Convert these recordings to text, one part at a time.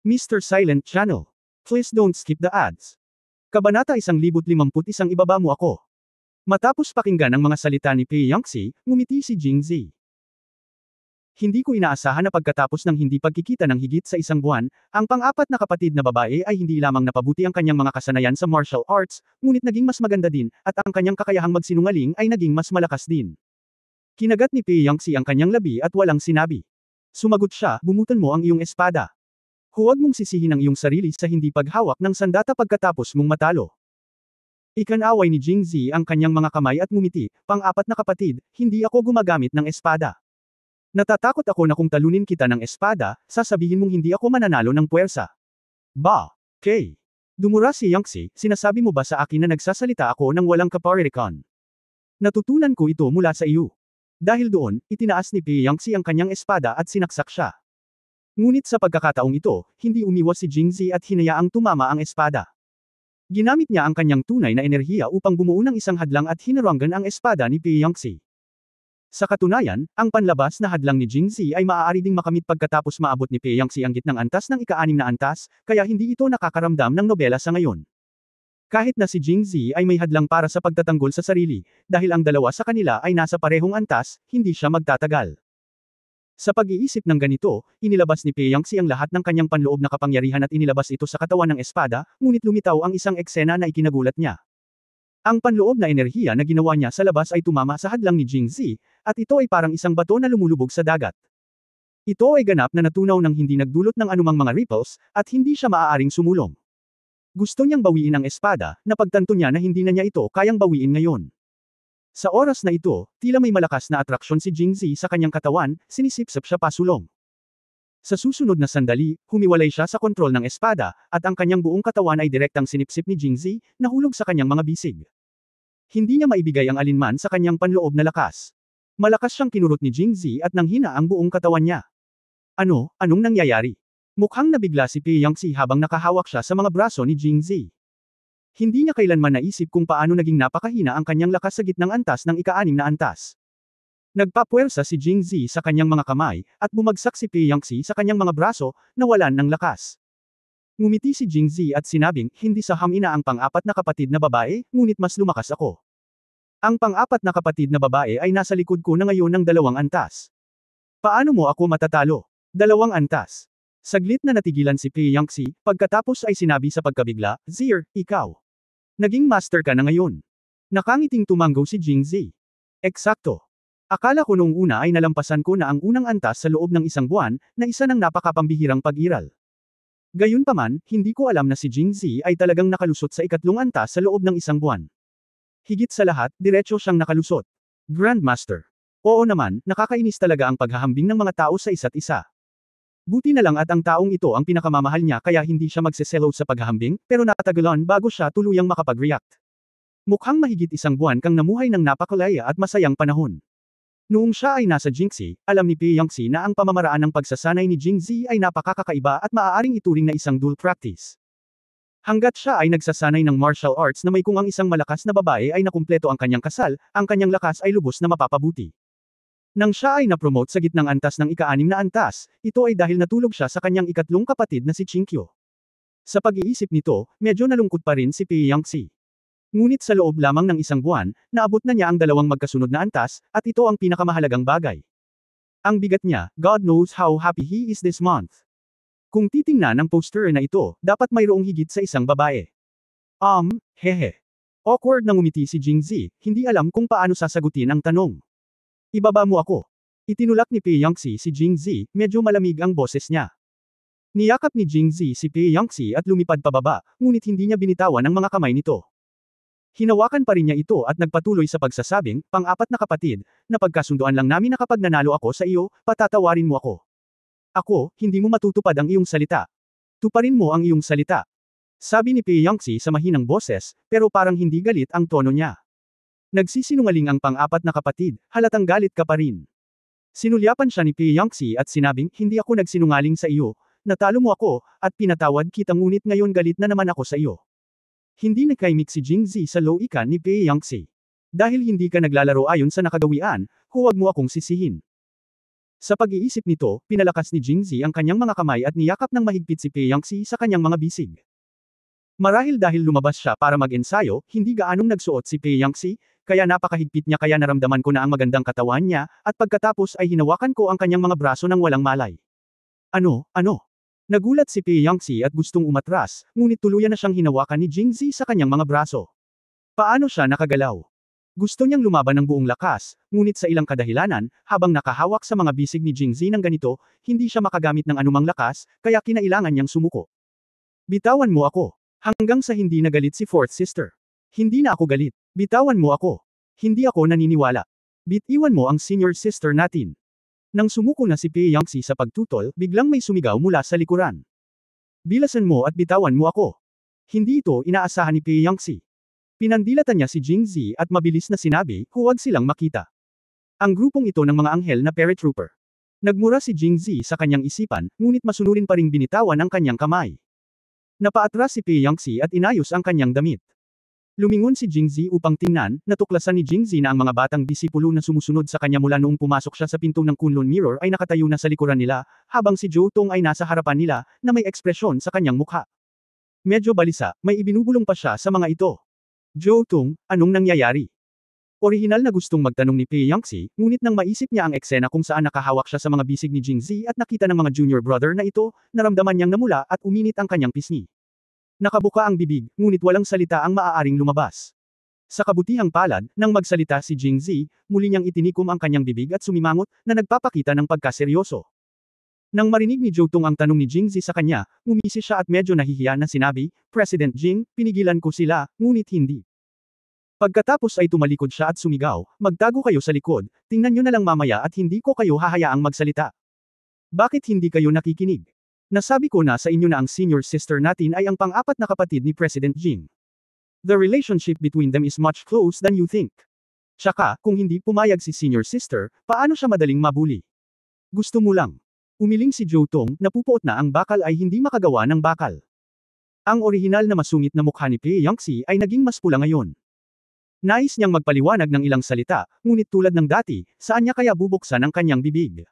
Mr. Silent Channel. Please don't skip the ads. Kabanata 1051 ibaba mo ako. Matapos pakinggan ang mga salita ni Pei Yangxi, ngumiti si Jingzi. Hindi ko inaasahan na pagkatapos ng hindi pagkikita ng higit sa isang buwan, ang pang-apat na kapatid na babae ay hindi lamang napabuti ang kanyang mga kasanayan sa martial arts, ngunit naging mas maganda din, at ang kanyang kakayahang magsinungaling ay naging mas malakas din. Kinagat ni Pei Yangxi ang kanyang labi at walang sinabi. Sumagot siya, bumutan mo ang iyong espada. Huwag mong sisihin ang iyong sarili sa hindi paghawak ng sandata pagkatapos mong matalo. Ikanaway ni Jingzi ang kanyang mga kamay at ngumiti, pang-apat na kapatid, hindi ako gumagamit ng espada. Natatakot ako na kung talunin kita ng espada, sasabihin mong hindi ako mananalo ng puwersa. Ba, Kay. Dumura si Yangxi, sinasabi mo ba sa akin na nagsasalita ako ng walang kaparirikan? Natutunan ko ito mula sa iyo. Dahil doon, itinaas ni Pei Yangxi ang kanyang espada at sinaksak siya. Ngunit sa pagkakataong ito, hindi umiwas si Jingzi at hinayaang tumama ang espada. Ginamit niya ang kanyang tunay na enerhiya upang bumuo ng isang hadlang at hinaranggan ang espada ni Pei Yangxi. Sa katunayan, ang panlabas na hadlang ni Jingzi ay maaari ding makamit pagkatapos maabot ni Pei Yangxi ang gitnang antas ng ika-6 na antas, kaya hindi ito nakakaramdam ng nobela sa ngayon. Kahit na si Jingzi ay may hadlang para sa pagtatanggol sa sarili, dahil ang dalawa sa kanila ay nasa parehong antas, hindi siya magtatagal. Sa pag-iisip ng ganito, inilabas ni Pei Yangxi ang lahat ng kanyang panloob na kapangyarihan at inilabas ito sa katawan ng espada, ngunit lumitaw ang isang eksena na ikinagulat niya. Ang panloob na enerhiya na ginawa niya sa labas ay tumama sa hadlang ni Jingzi, at ito ay parang isang bato na lumulubog sa dagat. Ito ay ganap na natunaw ng hindi nagdulot ng anumang mga ripples, at hindi siya maaaring sumulong. Gusto niyang bawiin ang espada, napagtanto niya na hindi na niya ito kayang bawiin ngayon. Sa oras na ito, tila may malakas na atraksyon si Jingzi sa kanyang katawan, sinisipsip siya pasulong. Sa susunod na sandali, humiwalay siya sa kontrol ng espada, at ang kanyang buong katawan ay direktang sinipsip ni Jingzi, nahulog sa kanyang mga bisig. Hindi niya maibigay ang alinman sa kanyang panloob na lakas. Malakas siyang kinurot ni Jingzi at nanghina ang buong katawan niya. Anong nangyayari? Mukhang nabigla si Pei Yangxi habang nakahawak siya sa mga braso ni Jingzi. Hindi niya kailanman naisip kung paano naging napakahina ang kanyang lakas sa gitnang antas ng ika-6 na antas. Nagpapuwersa si Jingzi sa kanyang mga kamay, at bumagsak si Pei Yangxi sa kanyang mga braso, nawalan ng lakas. Ngumiti si Jingzi at sinabing, hindi sa hamina ang pang-apat na kapatid na babae, ngunit mas lumakas ako. Ang pang-apat na kapatid na babae ay nasa likod ko na ngayon ng 2 antas. Paano mo ako matatalo? 2 antas. Saglit na natigilan si Pei Yangxi, pagkatapos ay sinabi sa pagkabigla, Zir, ikaw. Naging master ka na ngayon. Nakangiting tumanggo si Jingzi. Eksakto. Akala ko noong una ay nalampasan ko na ang unang antas sa loob ng 1 buwan, na isa ng napakapambihirang pag-iral. Gayunpaman, hindi ko alam na si Jingzi ay talagang nakalusot sa 3 antas sa loob ng 1 buwan. Higit sa lahat, diretso siyang nakalusot. Grandmaster. Oo naman, nakakainis talaga ang paghahambing ng mga tao sa isa't isa. Buti na lang at ang taong ito ang pinakamamahal niya kaya hindi siya magseselo sa paghahambing, pero natagalan bago siya tuluyang makapag-react. Mukhang mahigit 1 buwan kang namuhay ng napakalaya at masayang panahon. Noong siya ay nasa Jingxi, alam ni Pei Yangxi na ang pamamaraan ng pagsasanay ni Jingzi ay napakakakaiba at maaaring ituring na isang dual practice. Hanggat siya ay nagsasanay ng martial arts na may kung ang isang malakas na babae ay nakumpleto ang kanyang kasal, ang kanyang lakas ay lubos na mapapabuti. Nang siya ay napromote sa gitnang antas ng ika-6 na antas, ito ay dahil natulog siya sa kanyang 3 kapatid na si Chinkyo. Sa pag-iisip nito, medyo nalungkot pa rin si Pei Yangxi. Ngunit sa loob lamang ng 1 buwan, naabot na niya ang 2 magkasunod na antas, at ito ang pinakamahalagang bagay. Ang bigat niya, God knows how happy he is this month. Kung titingnan ang poster na ito, dapat mayroong higit sa 1 babae. Hehe. Awkward na ngumiti si Jingzi, hindi alam kung paano sasagutin ang tanong. Ibaba mo ako. Itinulak ni Pei Yangxi si Jingzi, medyo malamig ang boses niya. Niyakap ni Jingzi si Pei Yangxi at lumipad pababa, ngunit hindi niya binitawan ang mga kamay nito. Hinawakan pa rin niya ito at nagpatuloy sa pagsasabing, pang-apat na kapatid, napagkasunduan lang namin na kapag nanalo ako sa iyo, patatawarin mo ako. Ako, hindi mo matutupad ang iyong salita. Tuparin mo ang iyong salita. Sabi ni Pei Yangxi sa mahinang boses, pero parang hindi galit ang tono niya. Nagsisinungaling ang pang-apat na kapatid, halatang galit ka pa rin. Sinulyapan siya ni Pei Yangxi at sinabing, hindi ako nagsinungaling sa iyo, natalo mo ako, at pinatawad kita ngunit ngayon galit na naman ako sa iyo. Hindi nakaimik si Jingzi sa loikan ni Pei Yangxi. Dahil hindi ka naglalaro ayon sa nakagawian, huwag mo akong sisihin. Sa pag-iisip nito, pinalakas ni Jingzi ang kanyang mga kamay at niyakap ng mahigpit si Peiyangxi sa kanyang mga bisig. Marahil dahil lumabas siya para mag-ensayo, hindi gaanong nagsuot si Peiyangxi, kaya napakahigpit niya kaya naramdaman ko na ang magandang katawan niya, at pagkatapos ay hinawakan ko ang kanyang mga braso ng walang malay. Ano? Nagulat si Peiyangxi at gustong umatras, ngunit tuluyan na siyang hinawakan ni Jingzi sa kanyang mga braso. Paano siya nakagalaw? Gusto niyang lumaban ng buong lakas, ngunit sa ilang kadahilanan, habang nakahawak sa mga bisig ni Jingzi ng ganito, hindi siya makagamit ng anumang lakas, kaya kinailangan niyang sumuko. Bitawan mo ako. Hanggang sa hindi nagalit si fourth sister. Hindi na ako galit. Bitawan mo ako. Hindi ako naniniwala. Bitiwan mo ang senior sister natin. Nang sumuko na si Peiyangxi sa pagtutol, biglang may sumigaw mula sa likuran. Bilasan mo at bitawan mo ako. Hindi ito inaasahan ni Peiyangxi. Pinandilatan niya si Jingzi at mabilis na sinabi, huwag silang makita. Ang grupong ito ng mga anghel na paratrooper. Nagmura si Jingzi sa kanyang isipan, ngunit masunurin pa ring binitawan ang kanyang kamay. Napaatras si Peiyangxi at inayos ang kanyang damit. Lumingon si Jingzi upang tingnan, natuklasan ni Jingzi na ang mga batang disipulo na sumusunod sa kanya mula noong pumasok siya sa pinto ng Kunlun Mirror ay nakatayo na sa likuran nila, habang si Zhou Tong ay nasa harapan nila, na may ekspresyon sa kanyang mukha. Medyo balisa, may ibinubulong pa siya sa mga ito. Zhou Tong, anong nangyayari? Orihinal na gustong magtanong ni Peiyangxi, ngunit nang maisip niya ang eksena kung saan nakahawak siya sa mga bisig ni Jingzi at nakita ng mga junior brother na ito, naramdaman niyang namula at uminit ang kanyang pisngi. Nakabuka ang bibig, ngunit walang salita ang maaaring lumabas. Sa kabutihang palad, nang magsalita si Jingzi, muli niyang itinikom ang kanyang bibig at sumimangot, na nagpapakita ng pagkaseryoso. Nang marinig ni Zhou Tong ang tanong ni Jingzi sa kanya, ngumisi siya at medyo nahihiya na sinabi, President Jing, pinigilan ko sila, ngunit hindi. Pagkatapos ay tumalikod siya at sumigaw, magtago kayo sa likod, tingnan nyo na lang mamaya at hindi ko kayo hahayaang magsalita. Bakit hindi kayo nakikinig? Nasabi ko na sa inyo na ang senior sister natin ay ang pang-apat na kapatid ni President Jing. The relationship between them is much close than you think. Tsaka, kung hindi pumayag si senior sister, paano siya madaling mabuli? Gusto mo lang. Umiling si Zhou Tong, napupuot na ang bakal ay hindi makagawa ng bakal. Ang orihinal na masungit na mukha ni Peiyangxi ay naging mas pula ngayon. Nais niyang magpaliwanag ng ilang salita, ngunit tulad ng dati, saan niya kaya bubuksan ang kanyang bibig?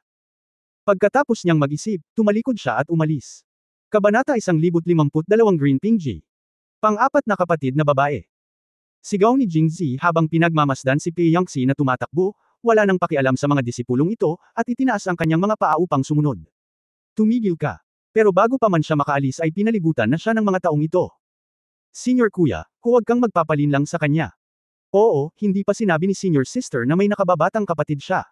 Pagkatapos niyang mag-isip, tumalikod siya at umalis. Kabanata 1052 Green Pingji. Pang-apat na kapatid na babae. Sigaw ni Jingzi habang pinagmamasdan si Peiyangxi na tumatakbo, wala nang pakialam sa mga disipulong ito, at itinaas ang kanyang mga paa upang sumunod. Tumigil ka. Pero bago pa man siya makaalis ay pinalibutan na siya ng mga taong ito. Senior kuya, huwag kang magpapalinlang sa kanya. Oo, hindi pa sinabi ni senior sister na may nakababatang kapatid siya.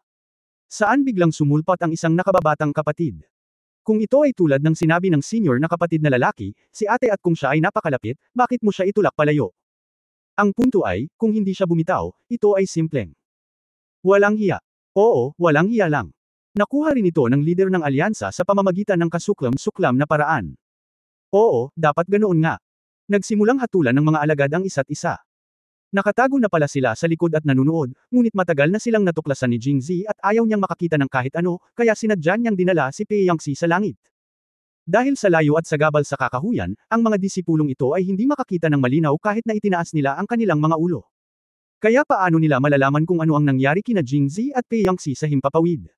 Saan biglang sumulpat ang isang nakababatang kapatid? Kung ito ay tulad ng sinabi ng senior na kapatid na lalaki, si ate at kung siya ay napakalapit, bakit mo siya itulak palayo? Ang punto ay, kung hindi siya bumitaw, ito ay simpleng walang hiya. Oo, walang hiya lang. Nakuha rin ito ng leader ng alyansa sa pamamagitan ng kasuklam-suklam na paraan. Oo, dapat ganoon nga. Nagsimulang hatulan ng mga alagad ang isa't isa. Nakatago na pala sila sa likod at nanunood, ngunit matagal na silang natuklasan ni Jingzi at ayaw niyang makakita ng kahit ano, kaya sinadya niyang dinala si Peiyangxi sa langit. Dahil sa layo at sagabal sa kakahuyan, ang mga disipulong ito ay hindi makakita ng malinaw kahit na itinaas nila ang kanilang mga ulo. Kaya paano nila malalaman kung ano ang nangyari kina Jingzi at Peiyangxi sa himpapawid?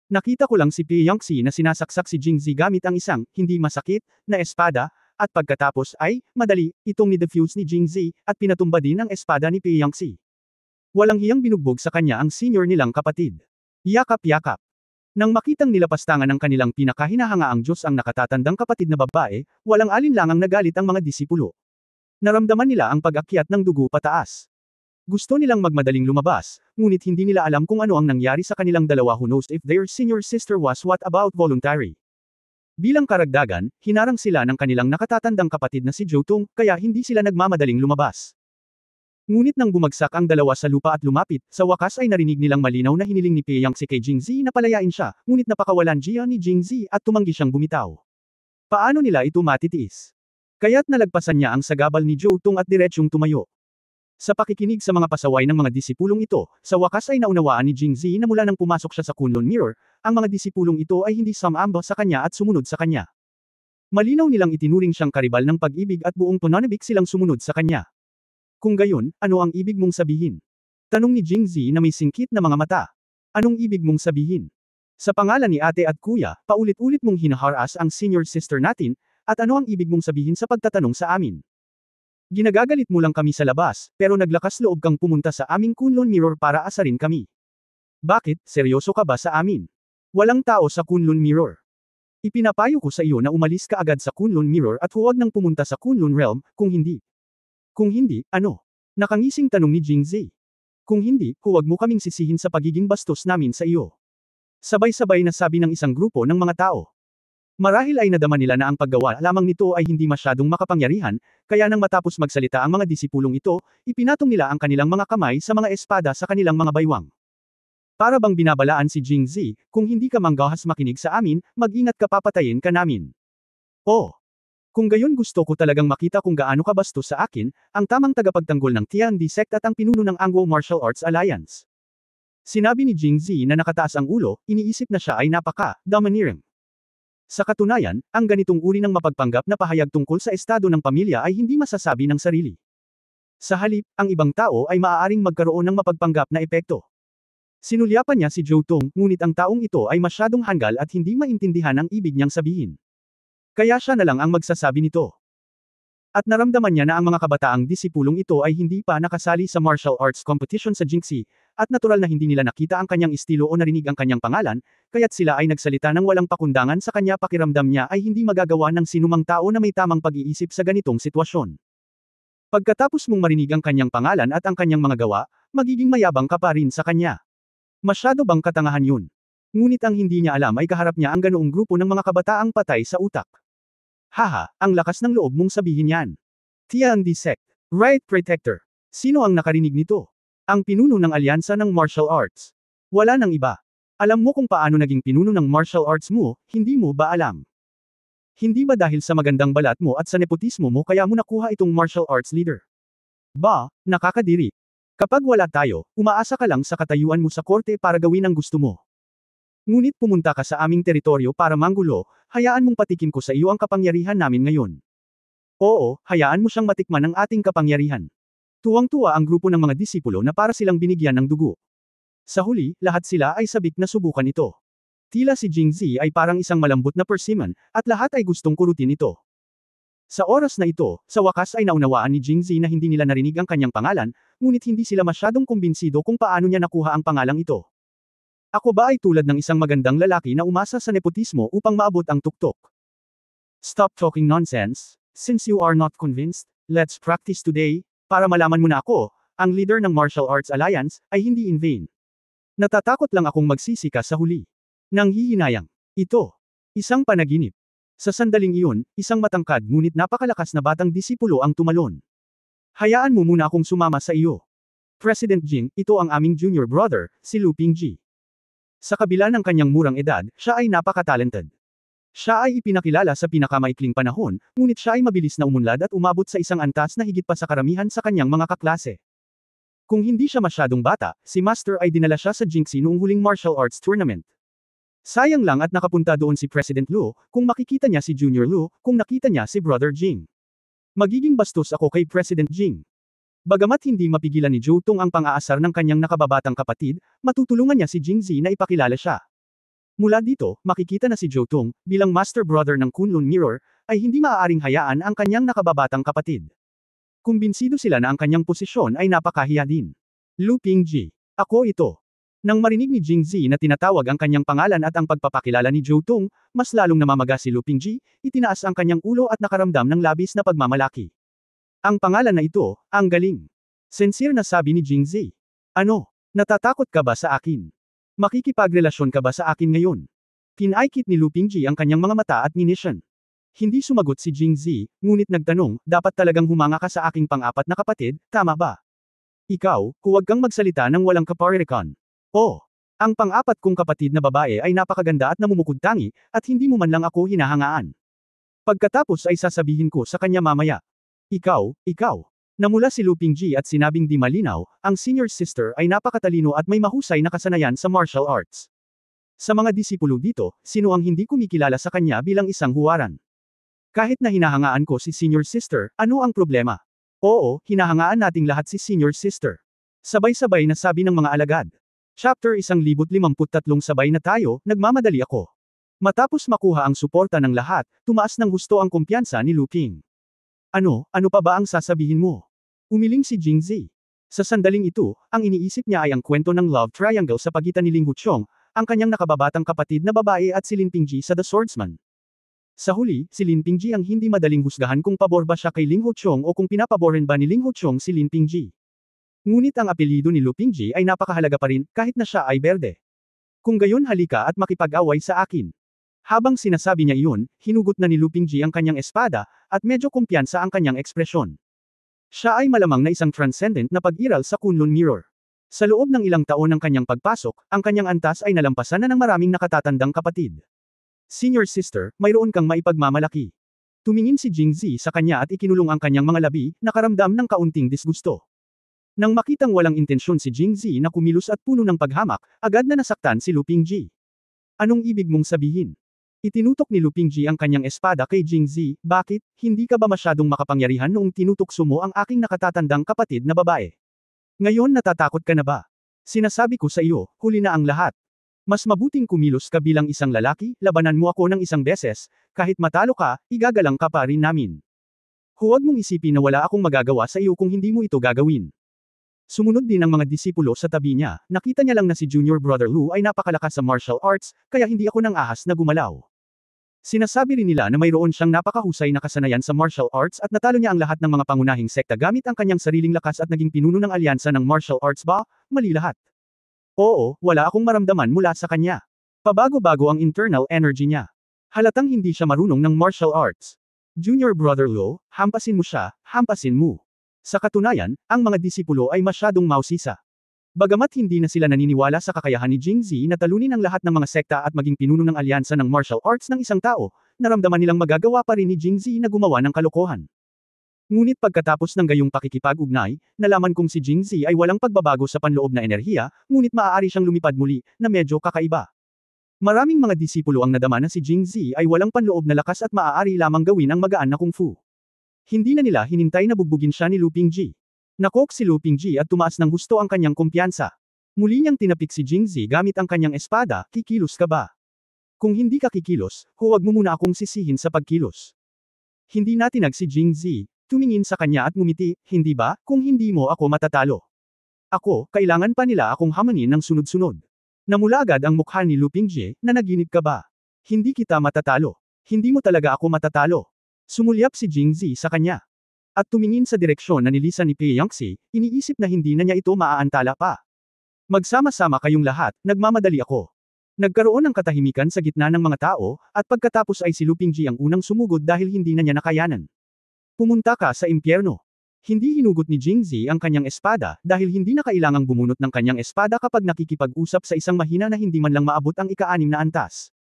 Nakita ko lang si Peiyangxi na sinasaksak si Jingzi gamit ang isang, hindi masakit, na espada, at pagkatapos ay, madali, itong ni-defuse ni Jingzi, at pinatumba din ang espada ni Peiyangxi. Walang hiyang binugbog sa kanya ang senior nilang kapatid. Yakap-yakap. Nang makitang nilapastangan ng kanilang pinakahinahangaang Diyos ang nakatatandang kapatid na babae, walang alinlangang nagalit ang mga disipulo. Naramdaman nila ang pag-akyat ng dugo pataas. Gusto nilang magmadaling lumabas, ngunit hindi nila alam kung ano ang nangyari sa kanilang dalawa. Who knows if their senior sister was what about voluntary. Bilang karagdagan, hinarang sila ng kanilang nakatatandang kapatid na si Zhou Tong, kaya hindi sila nagmamadaling lumabas. Ngunit nang bumagsak ang dalawa sa lupa at lumapit, sa wakas ay narinig nilang malinaw na hiniling ni Peiyangxi kay Jingzi na palayain siya, ngunit napakawalan siya ni Jingzi at tumanggi siyang bumitaw. Paano nila ito matitiis? Kaya't nalagpasan niya ang sagabal ni Zhou Tong at diretsyong tumayo. Sa pakikinig sa mga pasaway ng mga disipulong ito, sa wakas ay naunawaan ni Jingzi na mula nang pumasok siya sa Kunlun Mirror, ang mga disipulong ito ay hindi sumamba sa kanya at sumunod sa kanya. Malinaw nilang itinuring siyang karibal ng pag-ibig at buong pananabik silang sumunod sa kanya. Kung gayon, ano ang ibig mong sabihin? Tanong ni Jingzi na may singkit na mga mata. Anong ibig mong sabihin? Sa pangalan ni ate at kuya, paulit-ulit mong hinaharas ang senior sister natin, at ano ang ibig mong sabihin sa pagtatanong sa amin? Ginagagalit mo lang kami sa labas, pero naglakas loob kang pumunta sa aming Kunlun Mirror para asarin kami. Bakit, seryoso ka ba sa amin? Walang tao sa Kunlun Mirror. Ipinapayo ko sa iyo na umalis ka agad sa Kunlun Mirror at huwag nang pumunta sa Kunlun Realm, kung hindi. Kung hindi, ano? Nakangising tanong ni Jingzi. Kung hindi, huwag mo kaming sisihin sa pagiging bastos namin sa iyo. Sabay-sabay na sabi ng isang grupo ng mga tao. Marahil ay nadama nila na ang paggawa lamang nito ay hindi masyadong makapangyarihan, kaya nang matapos magsalita ang mga disipulong ito, ipinatong nila ang kanilang mga kamay sa mga espada sa kanilang mga baywang. Para bang binabalaan si Jingzi, kung hindi ka manggahas makinig sa amin, mag-ingat ka papatayin ka namin. Oh! Kung gayon gusto ko talagang makita kung gaano ka bastos sa akin, ang tamang tagapagtanggol ng Tiandi Sect at ang pinuno ng Anglo Martial Arts Alliance. Sinabi ni Jingzi na nakataas ang ulo, iniisip na siya ay napaka-domineering. Sa katunayan, ang ganitong uri ng mapagpanggap na pahayag tungkol sa estado ng pamilya ay hindi masasabi ng sarili. Sa halip, ang ibang tao ay maaaring magkaroon ng mapagpanggap na epekto. Sinulyapan niya si Zhou Tong, ngunit ang taong ito ay masyadong hanggal at hindi maintindihan ang ibig niyang sabihin. Kaya siya na lang ang magsasabi nito. At naramdaman niya na ang mga kabataang disipulong ito ay hindi pa nakasali sa martial arts competition sa Jingxi, at natural na hindi nila nakita ang kanyang estilo o narinig ang kanyang pangalan, kaya't sila ay nagsalita ng walang pakundangan sa kanya. Pakiramdam niya ay hindi magagawa ng sinumang tao na may tamang pag-iisip sa ganitong sitwasyon. Pagkatapos mong marinig ang kanyang pangalan at ang kanyang mga gawa, magiging mayabang ka pa rin sa kanya. Masyado bang katangahan yun? Ngunit ang hindi niya alam ay kaharap niya ang ganoong grupo ng mga kabataang patay sa utak. Haha, ang lakas ng loob mong sabihin yan. Tiandi Sect. Right Protector. Sino ang nakarinig nito? Ang pinuno ng alyansa ng martial arts. Wala nang iba. Alam mo kung paano naging pinuno ng martial arts mo, hindi mo ba alam? Hindi ba dahil sa magandang balat mo at sa nepotismo mo kaya mo nakuha itong martial arts leader? Ba, nakakadiri. Kapag wala tayo, umaasa ka lang sa katayuan mo sa korte para gawin ang gusto mo. Ngunit pumunta ka sa aming teritoryo para manggulo, hayaan mong patikin ko sa iyo ang kapangyarihan namin ngayon. Oo, hayaan mo siyang matikman ang ating kapangyarihan. Tuwang-tuwa ang grupo ng mga disipulo na para silang binigyan ng dugo. Sa huli, lahat sila ay sabik na subukan ito. Tila si Jingzi ay parang isang malambot na persimmon, at lahat ay gustong kurutin ito. Sa oras na ito, sa wakas ay naunawaan ni Jingzi na hindi nila narinig ang kanyang pangalan, ngunit hindi sila masyadong kumbinsido kung paano niya nakuha ang pangalang ito. Ako ba ay tulad ng isang magandang lalaki na umasa sa nepotismo upang maabot ang tuktok? Stop talking nonsense. Since you are not convinced, let's practice today. Para malaman mo na ako, ang leader ng Martial Arts Alliance, ay hindi in vain. Natatakot lang akong magsisika sa huli. Nanghihinayang. Ito. Isang panaginip. Sa sandaling iyon, isang matangkad ngunit napakalakas na batang disipulo ang tumalon. Hayaan mo muna akong sumama sa iyo. President Jing, ito ang aming junior brother, si Lu Pingji. Sa kabila ng kanyang murang edad, siya ay napaka-talented. Siya ay ipinakilala sa pinakamaikling panahon, ngunit siya ay mabilis na umunlad at umabot sa isang antas na higit pa sa karamihan sa kanyang mga kaklase. Kung hindi siya masyadong bata, si Master ay dinala siya sa Jingxi noong huling martial arts tournament. Sayang lang at nakapunta doon si President Lu, kung makikita niya si Junior Lu, kung nakita niya si Brother Jing. Magiging bastos ako kay President Jing. Bagamat hindi mapigilan ni Zhou Tong ang pang-aasar ng kanyang nakababatang kapatid, matutulungan niya si Jingzi na ipakilala siya. Mula dito, makikita na si Zhou Tong, bilang master brother ng Kunlun Mirror, ay hindi maaaring hayaan ang kanyang nakababatang kapatid. Kumbinsido sila na ang kanyang posisyon ay napakahiya din. Lu Pingji. Ako ito. Nang marinig ni Jingzi na tinatawag ang kanyang pangalan at ang pagpapakilala ni Zhou Tong, mas lalong namamaga si Lu Pingji, itinaas ang kanyang ulo at nakaramdam ng labis na pagmamalaki. Ang pangalan na ito, ang galing. Sincere na sabi ni Jingzi. Ano? Natatakot ka ba sa akin? Makikipagrelasyon ka ba sa akin ngayon? Pinaikit ni Lu Pingji ang kanyang mga mata at ninisyon. Hindi sumagot si Jingzi, ngunit nagtanong, dapat talagang humanga ka sa aking pang-apat na kapatid, tama ba? Ikaw, huwag kang magsalita ng walang kaparirikan. Oh, ang pang-apat kong kapatid na babae ay napakaganda at namumukod-tangi, at hindi mo man lang ako hinahangaan. Pagkatapos ay sasabihin ko sa kanya mamaya. Ikaw. Namula si Lu Pingji at sinabing di malinaw, ang senior sister ay napakatalino at may mahusay na kasanayan sa martial arts. Sa mga disipulo dito, sino ang hindi kumikilala sa kanya bilang isang huwaran? Kahit na hinahangaan ko si senior sister, ano ang problema? Oo, hinahangaan nating lahat si senior sister. Sabay-sabay na sabi ng mga alagad. Chapter 1053 sabay na tayo, nagmamadali ako. Matapos makuha ang suporta ng lahat, tumaas ng husto ang kumpiyansa ni Lu Ping. Ano pa ba ang sasabihin mo? Umiling si Jingzi. Sa sandaling ito, ang iniisip niya ay ang kwento ng love triangle sa pagitan ni Ling Huchong, ang kanyang nakababatang kapatid na babae at si Lin Pingji sa The Swordsman. Sa huli, si Lin Pingji ang hindi madaling husgahan kung pabor ba siya kay Ling Huchong o kung pinapaborin ba ni Ling Huchong si Lin Pingji. Ngunit ang apelyido ni Lu Pingji ay napakahalaga pa rin, kahit na siya ay berde. Kung gayon halika at makipag-away sa akin. Habang sinasabi niya iyon, hinugot na ni Lu Pingji ang kanyang espada, at medyo kumpiyansa ang kanyang ekspresyon. Siya ay malamang na isang transcendent na pag-iral sa Kunlun Mirror. Sa loob ng ilang taon ng kanyang pagpasok, ang kanyang antas ay nalampasan na ng maraming nakatatandang kapatid. Senior sister, mayroon kang maipagmamalaki. Tumingin si Jingzi sa kanya at ikinulong ang kanyang mga labi, nakaramdam ng kaunting disgusto. Nang makitang walang intensyon si Jingzi na kumilos at puno ng paghamak, agad na nasaktan si Lu Pingji. Anong ibig mong sabihin? Itinutok ni Lu Pingji ang kanyang espada kay Jingzi, bakit, hindi ka ba masyadong makapangyarihan noong tinutokso mo ang aking nakatatandang kapatid na babae? Ngayon natatakot ka na ba? Sinasabi ko sa iyo, huli na ang lahat. Mas mabuting kumilos ka bilang isang lalaki, labanan mo ako ng isang beses, kahit matalo ka, igagalang ka pa rin namin. Huwag mong isipin na wala akong magagawa sa iyo kung hindi mo ito gagawin. Sumunod din ang mga disipulo sa tabi niya, nakita niya lang na si Junior Brother Lu ay napakalakas sa martial arts, kaya hindi ako nang ahas na gumalaw. Sinasabi rin nila na mayroon siyang napakahusay na kasanayan sa martial arts at natalo niya ang lahat ng mga pangunahing sekta gamit ang kanyang sariling lakas at naging pinuno ng alyansa ng martial arts ba? Mali lahat. Oo, wala akong maramdaman mula sa kanya. Pabago-bago ang internal energy niya. Halatang hindi siya marunong ng martial arts. Junior Brother Lu, hampasin mo siya, hampasin mo. Sa katunayan, ang mga disipulo ay masyadong mausisa. Bagamat hindi na sila naniniwala sa kakayahan ni Jingzi na talunin ang lahat ng mga sekta at maging pinuno ng alyansa ng martial arts ng isang tao, naramdaman nilang magagawa pa rin ni Jingzi na gumawa ng kalokohan. Ngunit pagkatapos ng gayong pakikipag-ugnay, nalaman kong si Jingzi ay walang pagbabago sa panloob na enerhiya, ngunit maaari siyang lumipad muli, na medyo kakaiba. Maraming mga disipulo ang nadama na si Jingzi ay walang panloob na lakas at maaari lamang gawin ang magaan na kung fu. Hindi na nila hinintay na bugbugin siya ni Lu Pingji. Nakok si Lu Pingji at tumaas ng husto ang kanyang kumpiyansa. Muli niyang tinapik si Jingzi gamit ang kanyang espada, kikilos ka ba? Kung hindi ka kikilos, huwag mo muna akong sisihin sa pagkilos. Hindi natinag si Jingzi, tumingin sa kanya at ngumiti, hindi ba, kung hindi mo ako matatalo. Ako, kailangan pa nila akong hamanin ng sunod-sunod. Namula agad ang mukha ni Lu Pingji, nanaginip ka ba? Hindi kita matatalo. Hindi mo talaga ako matatalo. Sumulyap si Jingzi sa kanya. At tumingin sa direksyon na nilisan ni Pei Yangxi, iniisip na hindi na niya ito maaantala pa. Magsama-sama kayong lahat, nagmamadali ako. Nagkaroon ng katahimikan sa gitna ng mga tao, at pagkatapos ay si Lu Pingji ang unang sumugod dahil hindi na niya nakayanan. Pumunta ka sa impyerno. Hindi hinugot ni Jingzi ang kanyang espada dahil hindi na kailangang bumunot ng kanyang espada kapag nakikipag-usap sa isang mahina na hindi man lang maabot ang ika-6 na antas.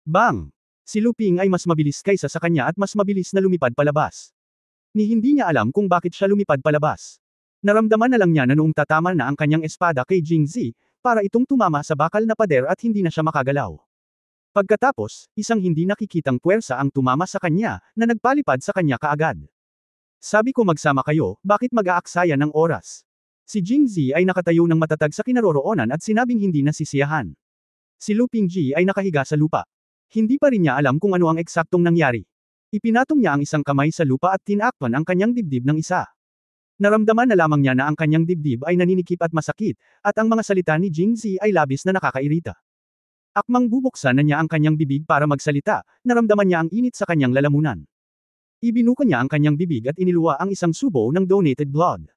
Bang! Si Lu Ping ay mas mabilis kaysa sa kanya at mas mabilis na lumipad palabas. Ni hindi niya alam kung bakit siya lumipad palabas. Naramdaman na lang niya na noong tatama na ang kanyang espada kay Jingzi, para itong tumama sa bakal na pader at hindi na siya makagalaw. Pagkatapos, isang hindi nakikitang puwersa ang tumama sa kanya, na nagpalipad sa kanya kaagad. Sabi ko magsama kayo, bakit mag-aaksaya ng oras? Si Jingzi ay nakatayo ng matatag sa kinaroroonan at sinabing hindi nasisiyahan. Si Lu Pingji ay nakahiga sa lupa. Hindi pa rin niya alam kung ano ang eksaktong nangyari. Ipinatong niya ang isang kamay sa lupa at tinakpan ang kanyang dibdib ng isa. Naramdaman na lamang niya na ang kanyang dibdib ay naninikip at masakit, at ang mga salita ni Jingzi ay labis na nakakairita. Akmang bubuksan na niya ang kanyang bibig para magsalita, naramdaman niya ang init sa kanyang lalamunan. Ibinuka niya ang kanyang bibig at iniluwa ang isang subo ng donated blood.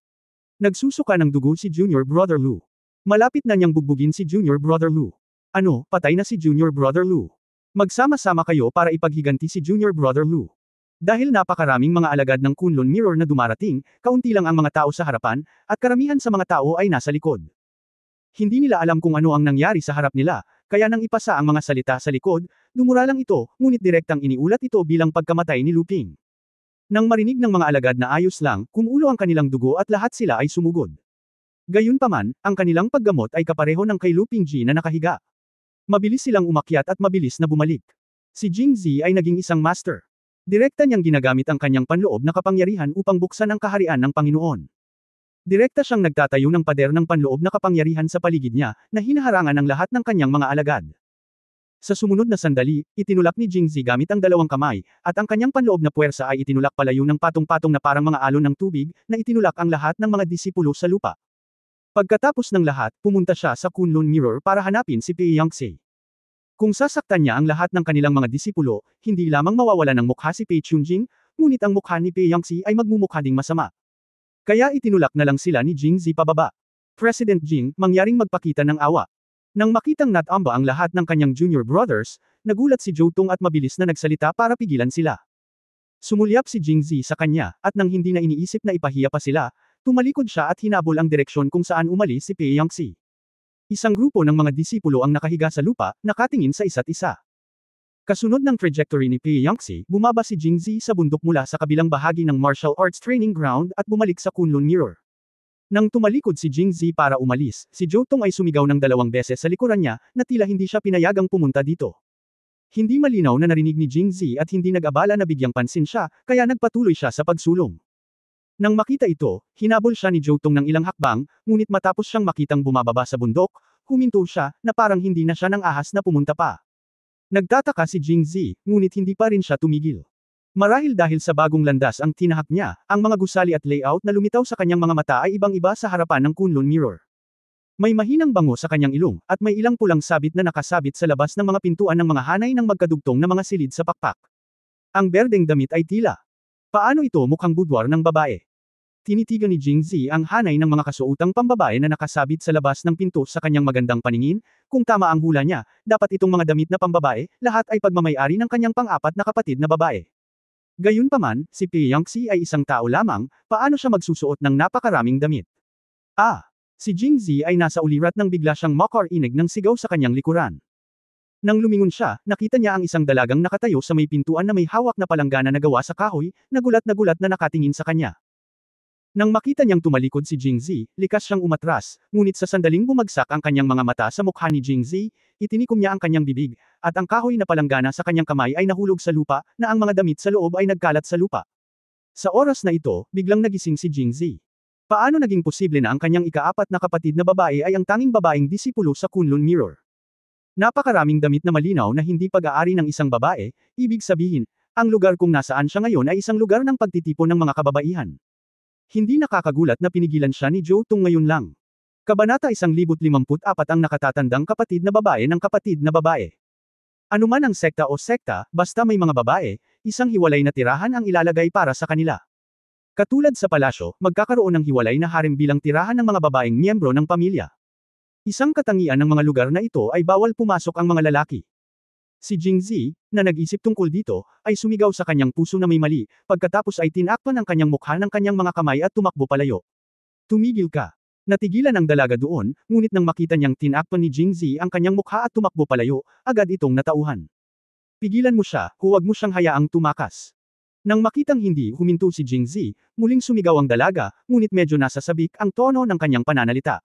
Nagsusuka ng dugo si Junior Brother Lu. Malapit na niyang bugbugin si Junior Brother Lu. Ano, patay na si Junior Brother Lu. Magsama-sama kayo para ipaghiganti si Junior Brother Lu. Dahil napakaraming mga alagad ng Kunlun Mirror na dumarating, kaunti lang ang mga tao sa harapan, at karamihan sa mga tao ay nasa likod. Hindi nila alam kung ano ang nangyari sa harap nila, kaya nang ipasa ang mga salita sa likod, dumura lang ito, ngunit direktang iniulat ito bilang pagkamatay ni Lu Ping. Nang marinig ng mga alagad na ayos lang, kumulo ang kanilang dugo at lahat sila ay sumugod. Gayunpaman, ang kanilang paggamot ay kapareho ng kay Lu Pingji na nakahiga. Mabilis silang umakyat at mabilis na bumalik. Si Jingzi ay naging isang master. Direkta niyang ginagamit ang kanyang panloob na kapangyarihan upang buksan ang kaharian ng Panginoon. Direkta siyang nagtatayo ng pader ng panloob na kapangyarihan sa paligid niya, na hinaharangan ng lahat ng kanyang mga alagad. Sa sumunod na sandali, itinulak ni Jingzi gamit ang dalawang kamay, at ang kanyang panloob na puwersa ay itinulak palayo ng patong-patong na parang mga alon ng tubig, na itinulak ang lahat ng mga disipulo sa lupa. Pagkatapos ng lahat, pumunta siya sa Kunlun Mirror para hanapin si Pei Yangtze. Kung sasaktan niya ang lahat ng kanilang mga disipulo, hindi lamang mawawala ng mukha si Pei Chunjing, ngunit ang mukha ni Pei Yangtze ay magmumukha ding masama. Kaya itinulak na lang sila ni Jingzi pababa. President Jing, mangyaring magpakita ng awa. Nang makitang natamba ang lahat ng kanyang junior brothers, nagulat si Zhou Tong at mabilis na nagsalita para pigilan sila. Sumulyap si Jingzi sa kanya, at nang hindi na iniisip na ipahiya pa sila, tumalikod siya at hinabol ang direksyon kung saan umalis si Pei Yangtze. Isang grupo ng mga disipulo ang nakahiga sa lupa, nakatingin sa isa't isa. Kasunod ng trajectory ni Pei Yangtze, bumaba si Jingzi sa bundok mula sa kabilang bahagi ng martial arts training ground at bumalik sa Kunlun Mirror. Nang tumalikod si Jingzi para umalis, si Zhou Tong ay sumigaw ng 2 beses sa likuran niya, na tila hindi siya pinayagang pumunta dito. Hindi malinaw na narinig ni Jingzi at hindi nag-abala na bigyang pansin siya, kaya nagpatuloy siya sa pagsulong. Nang makita ito, hinabol siya ni Zhou Tong ng ilang hakbang, ngunit matapos siyang makitang bumababa sa bundok, huminto siya, na parang hindi na siya nang ahas na pumunta pa. Nagtataka si Jingzi, ngunit hindi pa rin siya tumigil. Marahil dahil sa bagong landas ang tinahak niya, ang mga gusali at layout na lumitaw sa kanyang mga mata ay ibang-iba sa harapan ng Kunlun Mirror. May mahinang bango sa kanyang ilong, at may ilang pulang sabit na nakasabit sa labas ng mga pintuan ng mga hanay ng magkadugtong na mga silid sa pakpak. Ang berdeng damit ay tila. Paano ito mukhang budwar ng babae? Tinitigan ni Jingzi ang hanay ng mga kasuotang pambabae na nakasabit sa labas ng pinto sa kanyang magandang paningin, kung tama ang hula niya, dapat itong mga damit na pambabae, lahat ay pagmamayari ng kanyang pang-apat na kapatid na babae. Gayunpaman, si Pei Yangtze ay isang tao lamang, paano siya magsusuot ng napakaraming damit? Si Jingzi ay nasa ulirat nang bigla siyang makarinig ng sigaw sa kanyang likuran. Nang lumingon siya, nakita niya ang isang dalagang nakatayo sa may pintuan na may hawak na palanggana na gawa sa kahoy, nagulat na nakatingin sa kanya. Nang makita niyang tumalikod si Jingzi, likas siyang umatras, ngunit sa sandaling bumagsak ang kanyang mga mata sa mukha ni Jingzi, itinikom niya ang kanyang bibig, at ang kahoy na palanggana sa kanyang kamay ay nahulog sa lupa, na ang mga damit sa loob ay nagkalat sa lupa. Sa oras na ito, biglang nagising si Jingzi. Paano naging posible na ang kanyang ika-4 na kapatid na babae ay ang tanging babaeng disipulo sa Kunlun Mirror? Napakaraming damit na malinaw na hindi pag-aari ng isang babae, ibig sabihin, ang lugar kung nasaan siya ngayon ay isang lugar ng pagtitipon ng mga kababaihan. Hindi nakakagulat na pinigilan siya ni Zhou Tong ngayon lang. Kabanata 1054 ang nakatatandang kapatid na babae ng kapatid na babae. Ano man ang sekta o sekta, basta may mga babae, isang hiwalay na tirahan ang ilalagay para sa kanila. Katulad sa palasyo, magkakaroon ng hiwalay na harem bilang tirahan ng mga babaeng miyembro ng pamilya. Isang katangian ng mga lugar na ito ay bawal pumasok ang mga lalaki. Si Jingzi, na nag-isip tungkol dito, ay sumigaw sa kanyang puso na may mali, pagkatapos ay tinakpan ang kanyang mukha ng kanyang mga kamay at tumakbo palayo. Tumigil ka. Natigilan ang dalaga doon, ngunit nang makita niyang tinakpan ni Jingzi ang kanyang mukha at tumakbo palayo, agad itong natauhan. Pigilan mo siya, huwag mo siyang hayaang tumakas. Nang makitang hindi huminto si Jingzi, muling sumigaw ang dalaga, ngunit medyo nasasabik ang tono ng kanyang pananalita.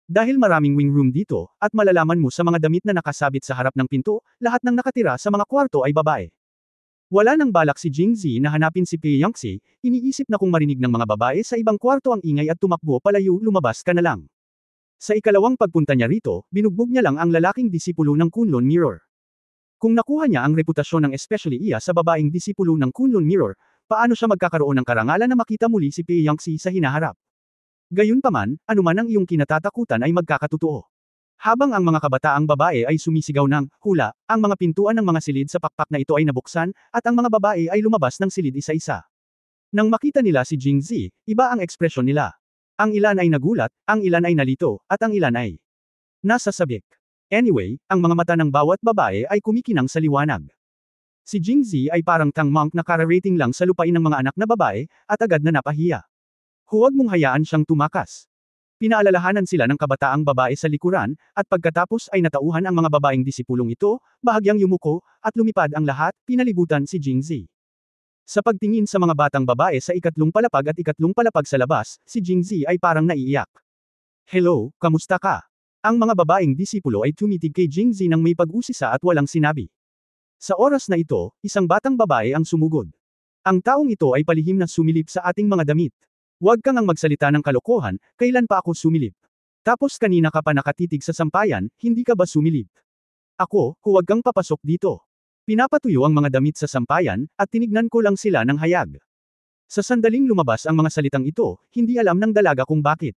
Dahil maraming wing room dito, at malalaman mo sa mga damit na nakasabit sa harap ng pinto, lahat ng nakatira sa mga kwarto ay babae. Wala nang balak si Jingzi na hanapin si Pei Yangtze, iniisip na kung marinig ng mga babae sa ibang kwarto ang ingay at tumakbo palayo, lumabas ka na lang. Sa ikalawang pagpunta niya rito, binugbog niya lang ang lalaking disipulo ng Kunlun Mirror. Kung nakuha niya ang reputasyon ng especially iya sa babaeng disipulo ng Kunlun Mirror, paano siya magkakaroon ng karangalan na makita muli si Pei Yangtze sa hinaharap? Gayunpaman, anuman ang iyong kinatatakutan ay magkakatotoo. Habang ang mga kabataang babae ay sumisigaw ng hula, ang mga pintuan ng mga silid sa pakpak na ito ay nabuksan, at ang mga babae ay lumabas ng silid isa-isa. Nang makita nila si Jingzi, iba ang ekspresyon nila. Ang ilan ay nagulat, ang ilan ay nalito, at ang ilan ay nasasabik. Anyway, ang mga mata ng bawat babae ay kumikinang sa liwanag. Si Jingzi ay parang tang monk na kararating lang sa lupain ng mga anak na babae, at agad na napahiya. Huwag mong hayaan siyang tumakas. Pinaalalahanan sila ng kabataang babae sa likuran, at pagkatapos ay natauhan ang mga babaeng disipulong ito, bahagyang yumuko, at lumipad ang lahat, pinalibutan si Jingzi. Sa pagtingin sa mga batang babae sa ikatlong palapag at ikatlong palapag sa labas, si Jingzi ay parang naiiyak. Hello, kamusta ka? Ang mga babaeng disipulo ay tumitig kay Jingzi nang may pag-usisa at walang sinabi. Sa oras na ito, isang batang babae ang sumugod. Ang taong ito ay palihim na sumilip sa ating mga damit. Huwag kang ang magsalita ng kalokohan, kailan pa ako sumilip? Tapos kanina ka pa nakatitig sa sampayan, hindi ka ba sumilip? Ako, huwag kang papasok dito. Pinapatuyo ang mga damit sa sampayan, at tinignan ko lang sila ng hayag. Sa sandaling lumabas ang mga salitang ito, hindi alam ng dalaga kung bakit.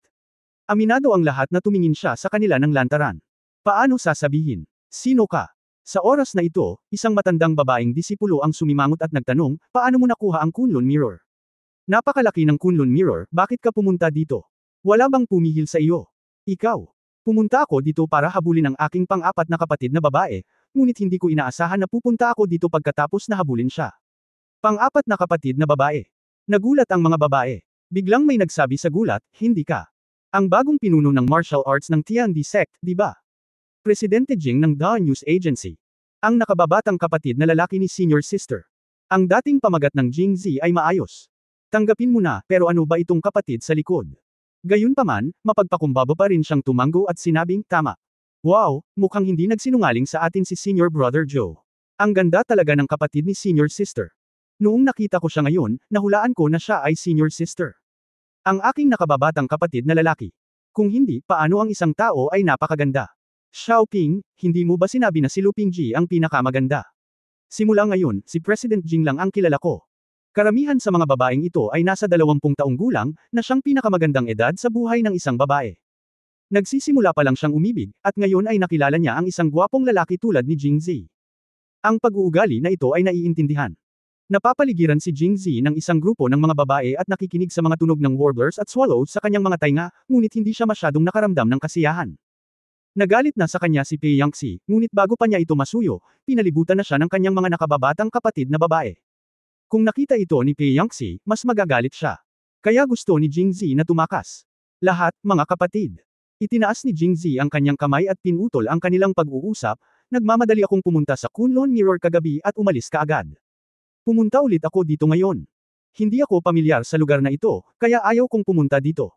Aminado ang lahat na tumingin siya sa kanila ng lantaran. Paano sasabihin? Sino ka? Sa oras na ito, isang matandang babaeng disipulo ang sumimangot at nagtanong, paano mo nakuha ang Kunlun Mirror? Napakalaki ng Kunlun Mirror, bakit ka pumunta dito? Wala bang pumihil sa iyo? Ikaw. Pumunta ako dito para habulin ang aking pang-apat na kapatid na babae, ngunit hindi ko inaasahan na pupunta ako dito pagkatapos na habulin siya. Pang-apat na kapatid na babae. Nagulat ang mga babae. Biglang may nagsabi sa gulat, hindi ka. Ang bagong pinuno ng martial arts ng Tiandi Sect, di ba? Presidente Jing ng The News Agency. Ang nakababatang kapatid na lalaki ni Senior Sister. Ang dating pamagat ng Jing Z ay maayos. Tanggapin mo na, pero ano ba itong kapatid sa likod? Gayunpaman, mapagpakumbaba pa rin siyang tumango at sinabing, tama. Wow, mukhang hindi nagsinungaling sa atin si Senior Brother Joe. Ang ganda talaga ng kapatid ni Senior Sister. Noong nakita ko siya ngayon, nahulaan ko na siya ay Senior Sister. Ang aking nakababatang kapatid na lalaki. Kung hindi, paano ang isang tao ay napakaganda? Xiaoping, hindi mo ba sinabi na si Lu Pingji ang pinakamaganda? Simula ngayon, si President Jing lang ang kilala ko. Karamihan sa mga babaeng ito ay nasa 20 taong gulang, na siyang pinakamagandang edad sa buhay ng isang babae. Nagsisimula pa lang siyang umibig, at ngayon ay nakilala niya ang isang gwapong lalaki tulad ni Jing Z. Ang pag-uugali na ito ay naiintindihan. Napapaligiran si Jing Z ng isang grupo ng mga babae at nakikinig sa mga tunog ng warblers at swallows sa kanyang mga tainga, ngunit hindi siya masyadong nakaramdam ng kasiyahan. Nagalit na sa kanya si Pei Yangxi, ngunit bago pa niya ito masuyo, pinalibutan na siya ng kanyang mga nakababatang kapatid na babae. Kung nakita ito ni Pei Yangxi, mas magagalit siya. Kaya gusto ni Jing Z na tumakas. Lahat, mga kapatid. Itinaas ni Jing Z ang kanyang kamay at pinutol ang kanilang pag-uusap, nagmamadali akong pumunta sa Kunlun Mirror kagabi at umalis kaagad. Pumunta ulit ako dito ngayon. Hindi ako pamilyar sa lugar na ito, kaya ayaw kong pumunta dito.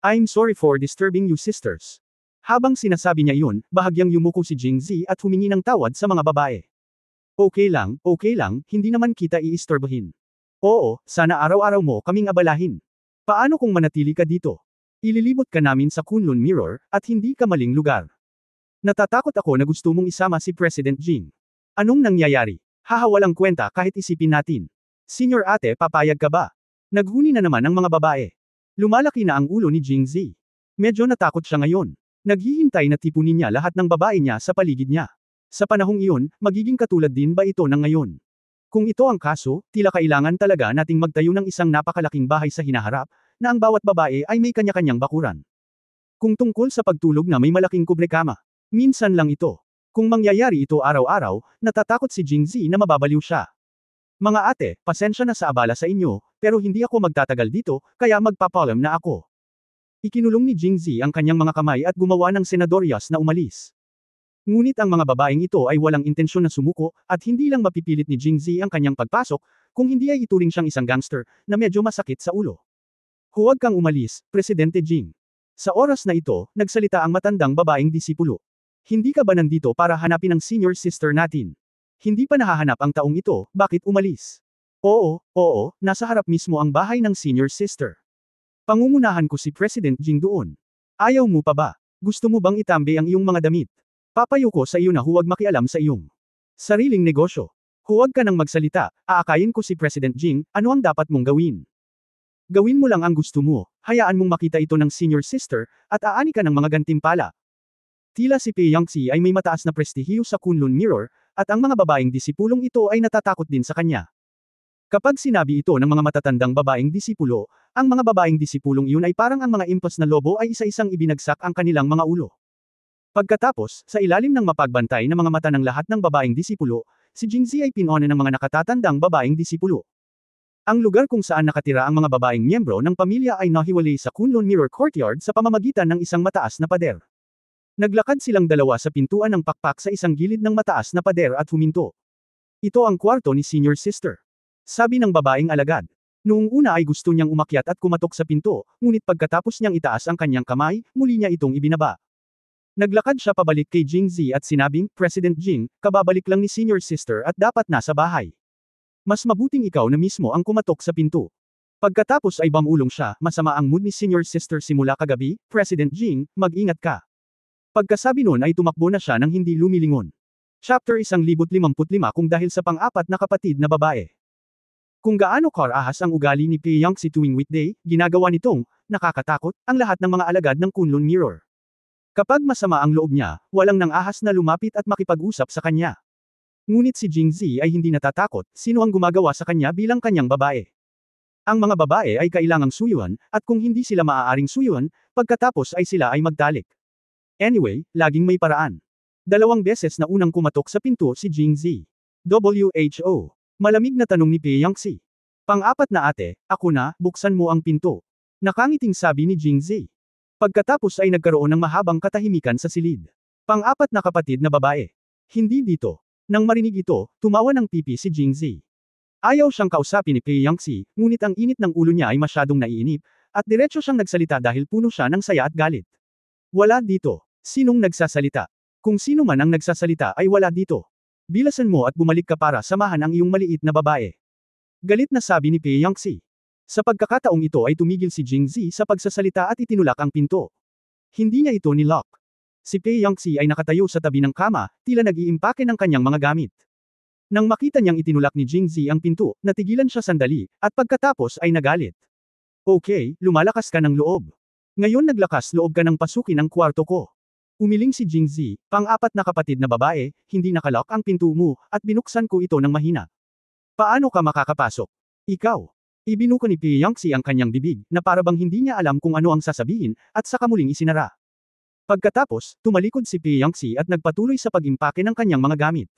I'm sorry for disturbing you sisters. Habang sinasabi niya iyon, bahagyang yumuko si Jing Z at humingi ng tawad sa mga babae. Okay lang, hindi naman kita iistorbohin. Oo, sana araw-araw mo kaming abalahin. Paano kung manatili ka dito? Ililibot ka namin sa Kunlun Mirror, at hindi ka maling lugar. Natatakot ako na gusto mong isama si President Jing. Anong nangyayari? Hahawalang kwenta kahit isipin natin. Senior ate, papayag ka ba? Naghuni na naman ang mga babae. Lumalaki na ang ulo ni Jing Z. Medyo natakot siya ngayon. Naghihintay na tipunin niya lahat ng babae niya sa paligid niya. Sa panahong iyon, magiging katulad din ba ito ng ngayon? Kung ito ang kaso, tila kailangan talaga nating magtayo ng isang napakalaking bahay sa hinaharap, na ang bawat babae ay may kanya-kanyang bakuran. Kung tungkol sa pagtulog na may malaking kubrekama, minsan lang ito. Kung mangyayari ito araw-araw, natatakot si Jing Z na mababaliw siya. Mga ate, pasensya na sa abala sa inyo, pero hindi ako magtatagal dito, kaya magpapalam na ako. Ikinulong ni Jing Z ang kanyang mga kamay at gumawa ng senadoryas na umalis. Ngunit ang mga babaeng ito ay walang intensyon na sumuko, at hindi lang mapipilit ni Jing Z ang kanyang pagpasok, kung hindi ay ituring siyang isang gangster, na medyo masakit sa ulo. Huwag kang umalis, Presidente Jing. Sa oras na ito, nagsalita ang matandang babaeng disipulo. Hindi ka ba nandito para hanapin ang senior sister natin? Hindi pa nahahanap ang taong ito, bakit umalis? Oo, nasa harap mismo ang bahay ng senior sister. Pangungunahan ko si President Jing doon. Ayaw mo pa ba? Gusto mo bang itambe ang iyong mga damit? Papayo ko sa iyo na huwag makialam sa iyong sariling negosyo. Huwag ka nang magsalita, aakayin ko si President Jing, ano ang dapat mong gawin? Gawin mo lang ang gusto mo, hayaan mong makita ito ng senior sister, at aani ka ng mga gantimpala. Tila si Pei Yangxi ay may mataas na prestihiyo sa Kunlun Mirror, at ang mga babaeng disipulong ito ay natatakot din sa kanya. Kapag sinabi ito ng mga matatandang babaeng disipulo, ang mga babaeng disipulong iyon ay parang ang mga impas na lobo ay isa-isang ibinagsak ang kanilang mga ulo. Pagkatapos, sa ilalim ng mapagbantay na mga mata ng lahat ng babaeng disipulo, si Jing Z ay pinone ng mga nakatatandang babaeng disipulo. Ang lugar kung saan nakatira ang mga babaeng miyembro ng pamilya ay nahiwalay sa Kunlun Mirror Courtyard sa pamamagitan ng isang mataas na pader. Naglakad silang dalawa sa pintuan ng pakpak sa isang gilid ng mataas na pader at huminto. Ito ang kwarto ni Senior Sister. Sabi ng babaeng alagad. Noong una ay gusto niyang umakyat at kumatok sa pinto, ngunit pagkatapos niyang itaas ang kanyang kamay, muli niya itong ibinaba. Naglakad siya pabalik kay Jing Z at sinabing, President Jing, kababalik lang ni Senior Sister at dapat nasa bahay. Mas mabuting ikaw na mismo ang kumatok sa pinto. Pagkatapos ay bumulong siya, masama ang mood ni senior sister simula kagabi, President Jing, mag-ingat ka. Pagkasabi nun ay tumakbo na siya nang hindi lumilingon. Chapter 1055 kung dahil sa pang-apat na kapatid na babae. Kung gaano karahas ang ugali ni Pei Yangtze tuwing weekday, ginagawa nitong, nakakatakot, ang lahat ng mga alagad ng Kunlun Mirror. Kapag masama ang loob niya, walang nang ahas na lumapit at makipag-usap sa kanya. Ngunit si Jingzi ay hindi natatakot, sino ang gumagawa sa kanya bilang kanyang babae. Ang mga babae ay kailangang suyuan, at kung hindi sila maaaring suyuan, pagkatapos ay sila ay magtalik. Anyway, laging may paraan. 2 beses na unang kumatok sa pinto si Jingzi. WHO. Malamig na tanong ni Pei Yangtze. Pang-apat na ate, ako na, buksan mo ang pinto. Nakangiting sabi ni Jingzi. Pagkatapos ay nagkaroon ng mahabang katahimikan sa silid. Pang-apat na kapatid na babae. Hindi dito. Nang marinig ito, tumawa ng pipi si Jingzi. Ayaw siyang kausapin ni Pei Yangtze, ngunit ang init ng ulo niya ay masyadong naiinip, at diretso siyang nagsalita dahil puno siya ng saya at galit. Wala dito. Sinong nagsasalita? Kung sino man ang nagsasalita ay wala dito. Bilasan mo at bumalik ka para samahan ang iyong maliit na babae. Galit na sabi ni Pei Yangtze. Sa pagkakataong ito ay tumigil si Jingzi sa pagsasalita at itinulak ang pinto. Hindi niya ito nilock. Si Pei Yangtze ay nakatayo sa tabi ng kama, tila nag-iimpake ng kanyang mga gamit. Nang makita niyang itinulak ni Jingzi ang pinto, natigilan siya sandali, at pagkatapos ay nagalit. Okay, lumalakas ka ng loob. Ngayon naglakas loob ka ng pasukin ang kwarto ko. Umiling si Jingzi, pang-apat na kapatid na babae, hindi nakalock ang pinto mo, at binuksan ko ito ng mahina. Paano ka makakapasok? Ikaw. Ibinuka ni Pei Yangtze ang kanyang bibig, na parabang hindi niya alam kung ano ang sasabihin, at saka muling isinara. Pagkatapos, tumalikod si Pei Yangtze at nagpatuloy sa pag-impake ng kanyang mga gamit.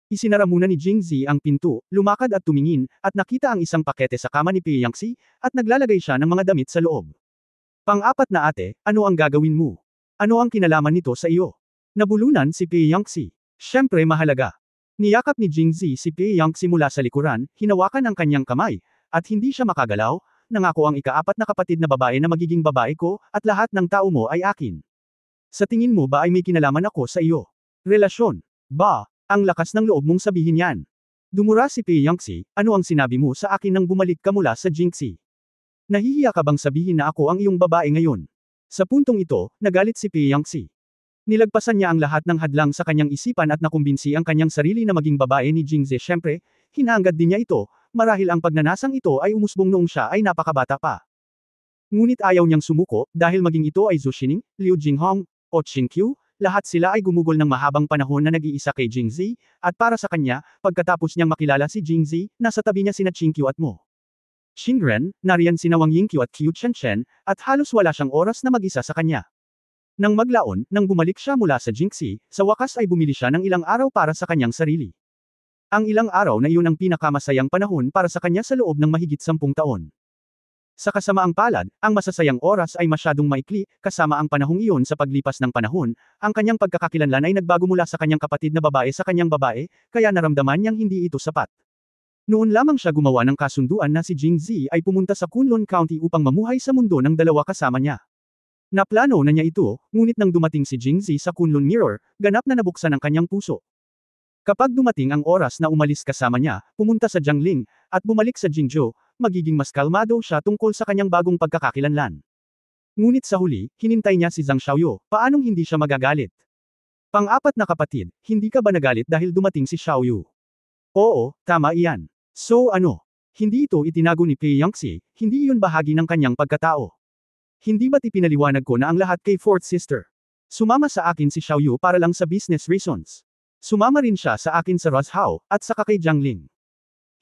Isinara muna ni Jingzi ang pinto, lumakad at tumingin, at nakita ang isang pakete sa kama ni Pei Yangtze, at naglalagay siya ng mga damit sa loob. Pang-apat na ate, ano ang gagawin mo? Ano ang kinalaman nito sa iyo? Nabulunan si Pei Yangtze. Siyempre mahalaga. Niyakap ni Jingzi si Pei Yangtze mula sa likuran, hinawakan ang kanyang kamay, at hindi siya makagalaw, nangako ang ika-4 na kapatid na babae na magiging babae ko, at lahat ng tao mo ay akin. Sa tingin mo ba ay may kinalaman ako sa iyo? Relasyon. Ba? Ang lakas ng loob mong sabihin yan. Dumura si Pei Yangtze, ano ang sinabi mo sa akin nang bumalik ka mula sa Jingzi? Nahihiya ka bang sabihin na ako ang iyong babae ngayon? Sa puntong ito, nagalit si Pei Yangtze. Nilagpasan niya ang lahat ng hadlang sa kanyang isipan at nakumbinsi ang kanyang sarili na maging babae ni Jingzi. Siyempre, hinahangad din niya ito, marahil ang pagnanasang ito ay umusbong noong siya ay napakabata pa. Ngunit ayaw niyang sumuko, dahil maging ito ay Zhu Xining, Liu Jinghong, o Qingqiu, lahat sila ay gumugol ng mahabang panahon na nag-iisa kay Jingzi, at para sa kanya, pagkatapos niyang makilala si Jingzi, nasa tabi niya sina Qingqiu at Mo Xingren, nariyan sina Wang Yingqiu at Qiu Chenchen, at halos wala siyang oras na mag-isa sa kanya. Nang maglaon, nang bumalik siya mula sa Jingzi, sa wakas ay bumili siya ng ilang araw para sa kanyang sarili. Ang ilang araw na iyon ang pinakamasayang panahon para sa kanya sa loob ng mahigit 10 taon. Sa kasamaang palad, ang masasayang oras ay masyadong maikli, kasama ang panahong iyon sa paglipas ng panahon, ang kanyang pagkakakilanlan ay nagbago mula sa kanyang kapatid na babae sa kanyang babae, kaya naramdaman niyang hindi ito sapat. Noon lamang siya gumawa ng kasunduan na si Jingzi ay pumunta sa Kunlun County upang mamuhay sa mundo ng dalawa kasama niya. Naplano na niya ito, ngunit nang dumating si Jingzi sa Kunlun Mirror, ganap na nabuksan ang kanyang puso. Kapag dumating ang oras na umalis kasama niya, pumunta sa Jiangling, at bumalik sa Jingzhou, magiging mas kalmado siya tungkol sa kanyang bagong pagkakakilanlan. Ngunit sa huli, hinintay niya si Zhang Xiaoyu, paanong hindi siya magagalit? Pang-apat na kapatid, hindi ka ba nagalit dahil dumating si Xiaoyu? Oo, tama iyan. So ano? Hindi ito itinago ni Pei Yangtze, hindi iyon bahagi ng kanyang pagkatao. Hindi ba't ipinaliwanag ko na ang lahat kay fourth sister? Sumama sa akin si Xiaoyu para lang sa business reasons. Sumama rin siya sa akin sa Rozhao, at saka kay Jiangling.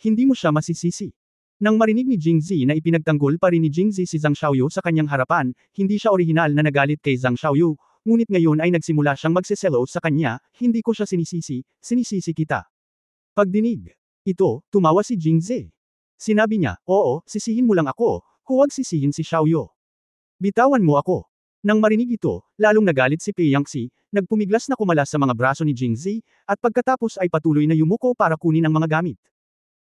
Hindi mo siya masisisi. Nang marinig ni Jingzi na ipinagtanggol pa rin ni Jingzi si Zhang Xiaoyu sa kanyang harapan, hindi siya orihinal na nagalit kay Zhang Xiaoyu, ngunit ngayon ay nagsimula siyang magseselo sa kanya, hindi ko siya sinisisi, sinisisi kita. Pagdinig ito, tumawa si Jingzi. Sinabi niya, oo, sisihin mo lang ako, huwag sisihin si Xiaoyu. Bitawan mo ako. Nang marinig ito, lalong nagalit si Pei Yangtze, nagpumiglas na kumalas sa mga braso ni Jingzi, at pagkatapos ay patuloy na yumuko para kunin ang mga gamit.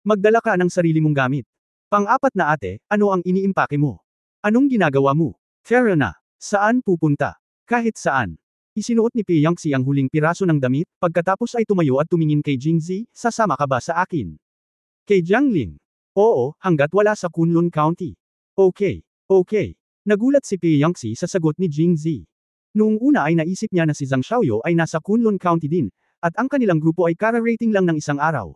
Magdala ka ng sarili mong gamit. Pang-apat na ate, ano ang iniimpake mo? Anong ginagawa mo? Fair na. Saan pupunta? Kahit saan. Isinuot ni Pei Yangtze ang huling piraso ng damit, pagkatapos ay tumayo at tumingin kay Jingzi, sasama ka ba sa akin? Kay Jiangling. Oo, hanggat wala sa Kunlun County. Okay. Okay. Nagulat si Pei Yangxi sa sagot ni Jingzi. Noong una ay naisip niya na si Zhang Xiaoyu ay nasa Kunlun County din, at ang kanilang grupo ay kara-rating lang ng isang araw.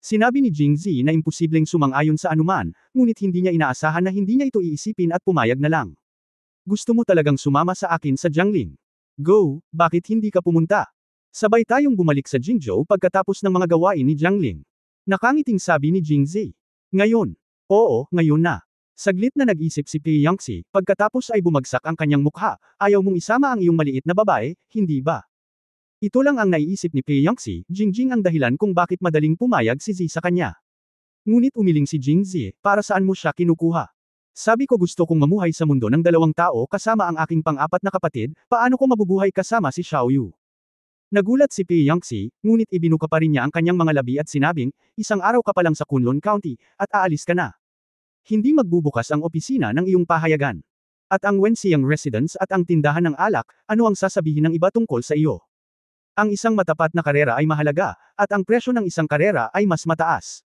Sinabi ni Jingzi na imposibleng sumang-ayon sa anuman, ngunit hindi niya inaasahan na hindi niya ito iisipin at pumayag na lang. Gusto mo talagang sumama sa akin sa Jiangling? Go, bakit hindi ka pumunta? Sabay tayong bumalik sa Jingzhou pagkatapos ng mga gawain ni Jiangling. Nakangiting sabi ni Jingzi. Ngayon. Oo, ngayon na. Saglit na nag-isip si Pei Yangxi, pagkatapos ay bumagsak ang kanyang mukha, ayaw mong isama ang iyong maliit na babae, hindi ba? Ito lang ang naiisip ni Pei Yangxi, Jingjing ang dahilan kung bakit madaling pumayag si Zi sa kanya. Ngunit umiling si Jingzi, para saan mo siya kinukuha? Sabi ko gusto kong mamuhay sa mundo ng dalawang tao kasama ang aking pang-apat na kapatid, paano ko mabubuhay kasama si Xiaoyu? Nagulat si Pei Yangxi, ngunit ibinuka pa rin niya ang kanyang mga labi at sinabing, isang araw ka pa lang sa Kunlun County, at aalis ka na. Hindi magbubukas ang opisina ng iyong pahayagan. At ang Wenxiang Residence at ang tindahan ng alak, ano ang sasabihin ng iba tungkol sa iyo? Ang isang matapat na karera ay mahalaga, at ang presyo ng isang karera ay mas mataas.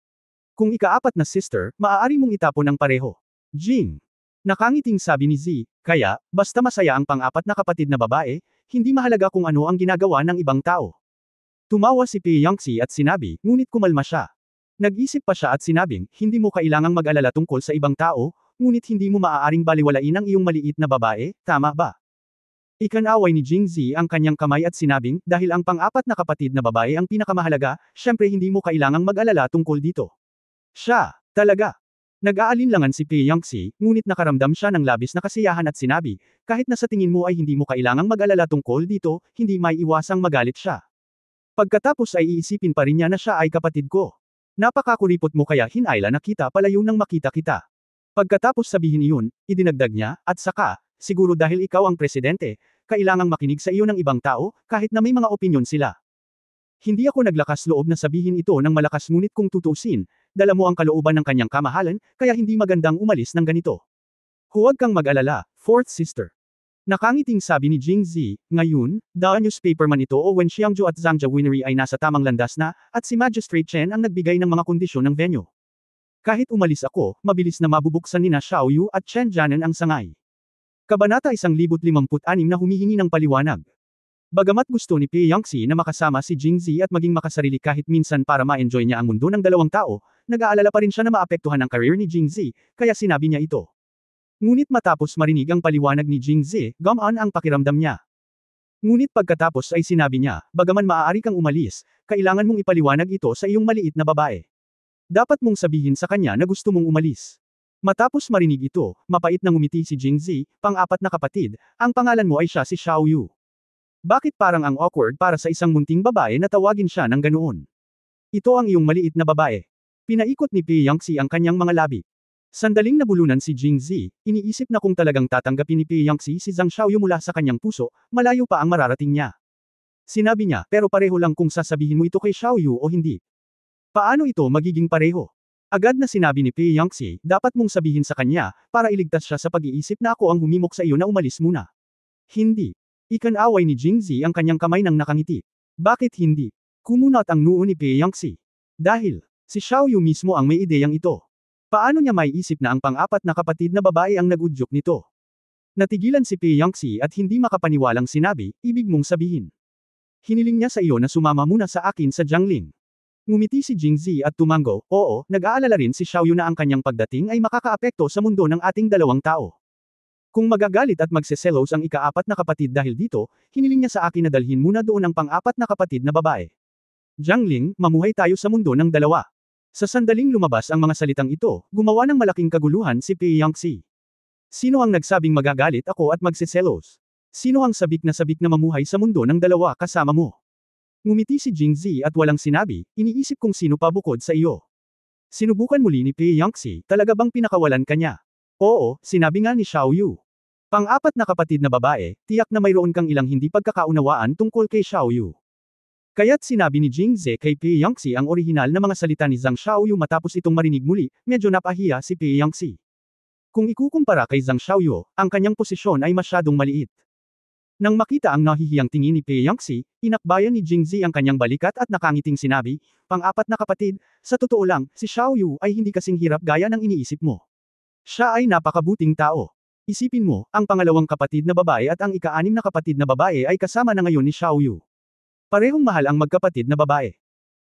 Kung ikaapat na sister, maaari mong itapon ang pareho. Jing. Nakangiting sabi ni Z, kaya, basta masaya ang pang-apat na kapatid na babae, hindi mahalaga kung ano ang ginagawa ng ibang tao. Tumawa si Pei Yangxi at sinabi, ngunit kumalma siya. Nag-isip pa siya at sinabing, hindi mo kailangang mag-alala tungkol sa ibang tao, ngunit hindi mo maaaring baliwalain ang iyong maliit na babae, tama ba? Ikanaway ni Jingzi ang kanyang kamay at sinabing, dahil ang pang-apat na kapatid na babae ang pinakamahalaga, syempre hindi mo kailangang mag-alala tungkol dito. Siya, talaga. Nag-aalinlangan si Pei Yangxi, ngunit nakaramdam siya ng labis na kasiyahan at sinabi, kahit na sa tingin mo ay hindi mo kailangang mag-alala tungkol dito, hindi may iwasang magalit siya. Pagkatapos ay iisipin pa rin niya na siya ay kapatid ko. Napakakuripot mo kaya hinayla na kita palayo nang makita kita. Pagkatapos sabihin iyon, idinagdag niya, at saka, siguro dahil ikaw ang presidente, kailangang makinig sa iyo ng ibang tao, kahit na may mga opinyon sila. Hindi ako naglakas loob na sabihin ito ng malakas ngunit kung tutuusin, dala mo ang kalooban ng kanyang kamahalan, kaya hindi magandang umalis ng ganito. Huwag kang mag-alala, fourth sister. Nakangiting sabi ni Jingzi, ngayon, the newspaper man ito o Wenxiangju at Zhangja Winery ay nasa tamang landas na, at si Magistrate Chen ang nagbigay ng mga kondisyon ng venue. Kahit umalis ako, mabilis na mabubuksan nina Xiaoyu at Chen Jianan ang sangay. Kabanata 1056 na humihingi ng paliwanag. Bagamat gusto ni Pei Yangxi na makasama si Jingzi at maging makasarili kahit minsan para ma-enjoy niya ang mundo ng dalawang tao, nag-aalala pa rin siya na maapektuhan ang career ni Jingzi, kaya sinabi niya ito. Ngunit matapos marinig ang paliwanag ni Jingzi, gumaan ang pakiramdam niya. Ngunit pagkatapos ay sinabi niya, bagaman maaari kang umalis, kailangan mong ipaliwanag ito sa iyong maliit na babae. Dapat mong sabihin sa kanya na gusto mong umalis. Matapos marinig ito, mapait na ngumiti si Jingzi, pang-apat na kapatid, ang pangalan mo ay siya si Xiaoyu. Bakit parang ang awkward para sa isang munting babae na tawagin siya ng ganoon? Ito ang iyong maliit na babae. Pinaikot ni Pei Yangxi ang kanyang mga labi. Sandaling nabulunan si Jingzi, iniisip na kung talagang tatanggapin ni Pei Yangxi si Zhang Xiaoyu mula sa kanyang puso, malayo pa ang mararating niya. Sinabi niya, pero pareho lang kung sasabihin mo ito kay Xiaoyu o hindi. Paano ito magiging pareho? Agad na sinabi ni Pei Yangxi, dapat mong sabihin sa kanya, para iligtas siya sa pag-iisip na ako ang humimok sa iyo na umalis muna. Hindi. Ikanaway ni Jingzi ang kanyang kamay nang nakangiti. Bakit hindi? Kumunat ang noo ni Pei Yangxi. Dahil, si Xiaoyu mismo ang may ideyang ito. Paano niya maiisip na ang pang-apat na kapatid na babae ang nag-udyok nito? Natigilan si Pei Yangxi at hindi makapaniwalang sinabi, ibig mong sabihin. Hiniling niya sa iyo na sumama muna sa akin sa Jiangling. Ngumiti si Jingzi at tumango, oo, nag-aalala rin si Xiaoyu na ang kanyang pagdating ay makakaapekto sa mundo ng ating dalawang tao. Kung magagalit at magseselos ang ikaapat na kapatid dahil dito, hiniling niya sa akin na dalhin muna doon ang pang-apat na kapatid na babae. Jiangling, mamuhay tayo sa mundo ng dalawa. Sa sandaling lumabas ang mga salitang ito, gumawa ng malaking kaguluhan si Pei Yangxi. Sino ang nagsabing magagalit ako at magseselos? Sino ang sabik na mamuhay sa mundo ng dalawa kasama mo? Ngumiti si Jingzi at walang sinabi, iniisip kung sino pa bukod sa iyo. Sinubukan muli ni Pei Yangxi, talaga bang pinakawalan ka niya? Oo, sinabi nga ni Xiaoyu. Pang-apat na kapatid na babae, tiyak na mayroon kang ilang hindi pagkakaunawaan tungkol kay Xiaoyu. Kaya't sinabi ni Jingzi kay Pei Yangxi ang orihinal na mga salita ni Zhang Xiaoyu matapos itong marinig muli, medyo napahiya si Pei Yangxi. Kung ikukumpara kay Zhang Xiaoyu, ang kanyang posisyon ay masyadong maliit. Nang makita ang nahihiyang tingin ni Pei Yangxi, inakbayan ni Jingzi ang kanyang balikat at nakangiting sinabi, "Pang-apat na kapatid, sa totoo lang, si Xiao Yu ay hindi kasing hirap gaya ng iniisip mo. Siya ay napakabuting tao. Isipin mo, ang pangalawang kapatid na babae at ang ika-anim na kapatid na babae ay kasama na ngayon ni Xiao Yu. Parehong mahal ang magkapatid na babae.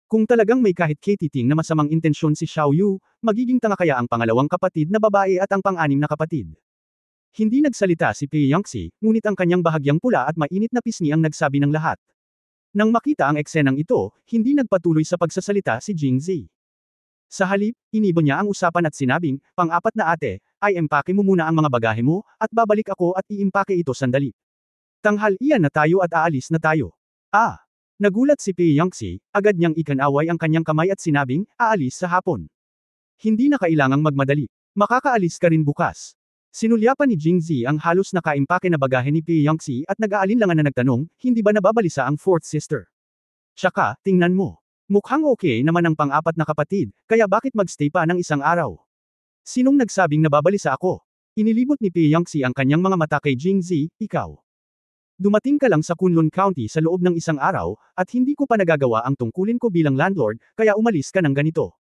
Kung talagang may kahit katiting na masamang intensyon si Xiao Yu, magiging tanga kaya ang pangalawang kapatid na babae at ang pang-anim na kapatid." Hindi nagsalita si Pei Yangxi, ngunit ang kanyang bahagyang pula at mainit na pisngi ang nagsabi ng lahat. Nang makita ang eksenang ito, hindi nagpatuloy sa pagsasalita si Jingzi. Sa halip, iniba niya ang usapan at sinabing, "Pang-apat na ate, ay empake mo muna ang mga bagahe mo, at babalik ako at iimpake ito sandali. Tanghal iyan na tayo at aalis na tayo." Ah! Nagulat si Pei Yangxi, agad niyang ikanaway ang kanyang kamay at sinabing, "Aalis sa hapon. Hindi na kailangang magmadali. Makakaalis ka rin bukas." Sinulyapan ni Jingzi ang halos nakaimpake na bagahe ni Pei Yangxi at nag-aalinlangan na nagtanong, "Hindi ba nababalisa ang fourth sister? Tsaka, tingnan mo. Mukhang okay naman ang pang-apat na kapatid, kaya bakit magstay pa ng isang araw?" "Sinong nagsabing nababalisa ako?" Inilibot ni Pei Yangxi ang kanyang mga mata kay Jingzi, "Ikaw. Dumating ka lang sa Kunlun County sa loob ng isang araw, at hindi ko pa nagagawa ang tungkulin ko bilang landlord, kaya umalis ka ng ganito.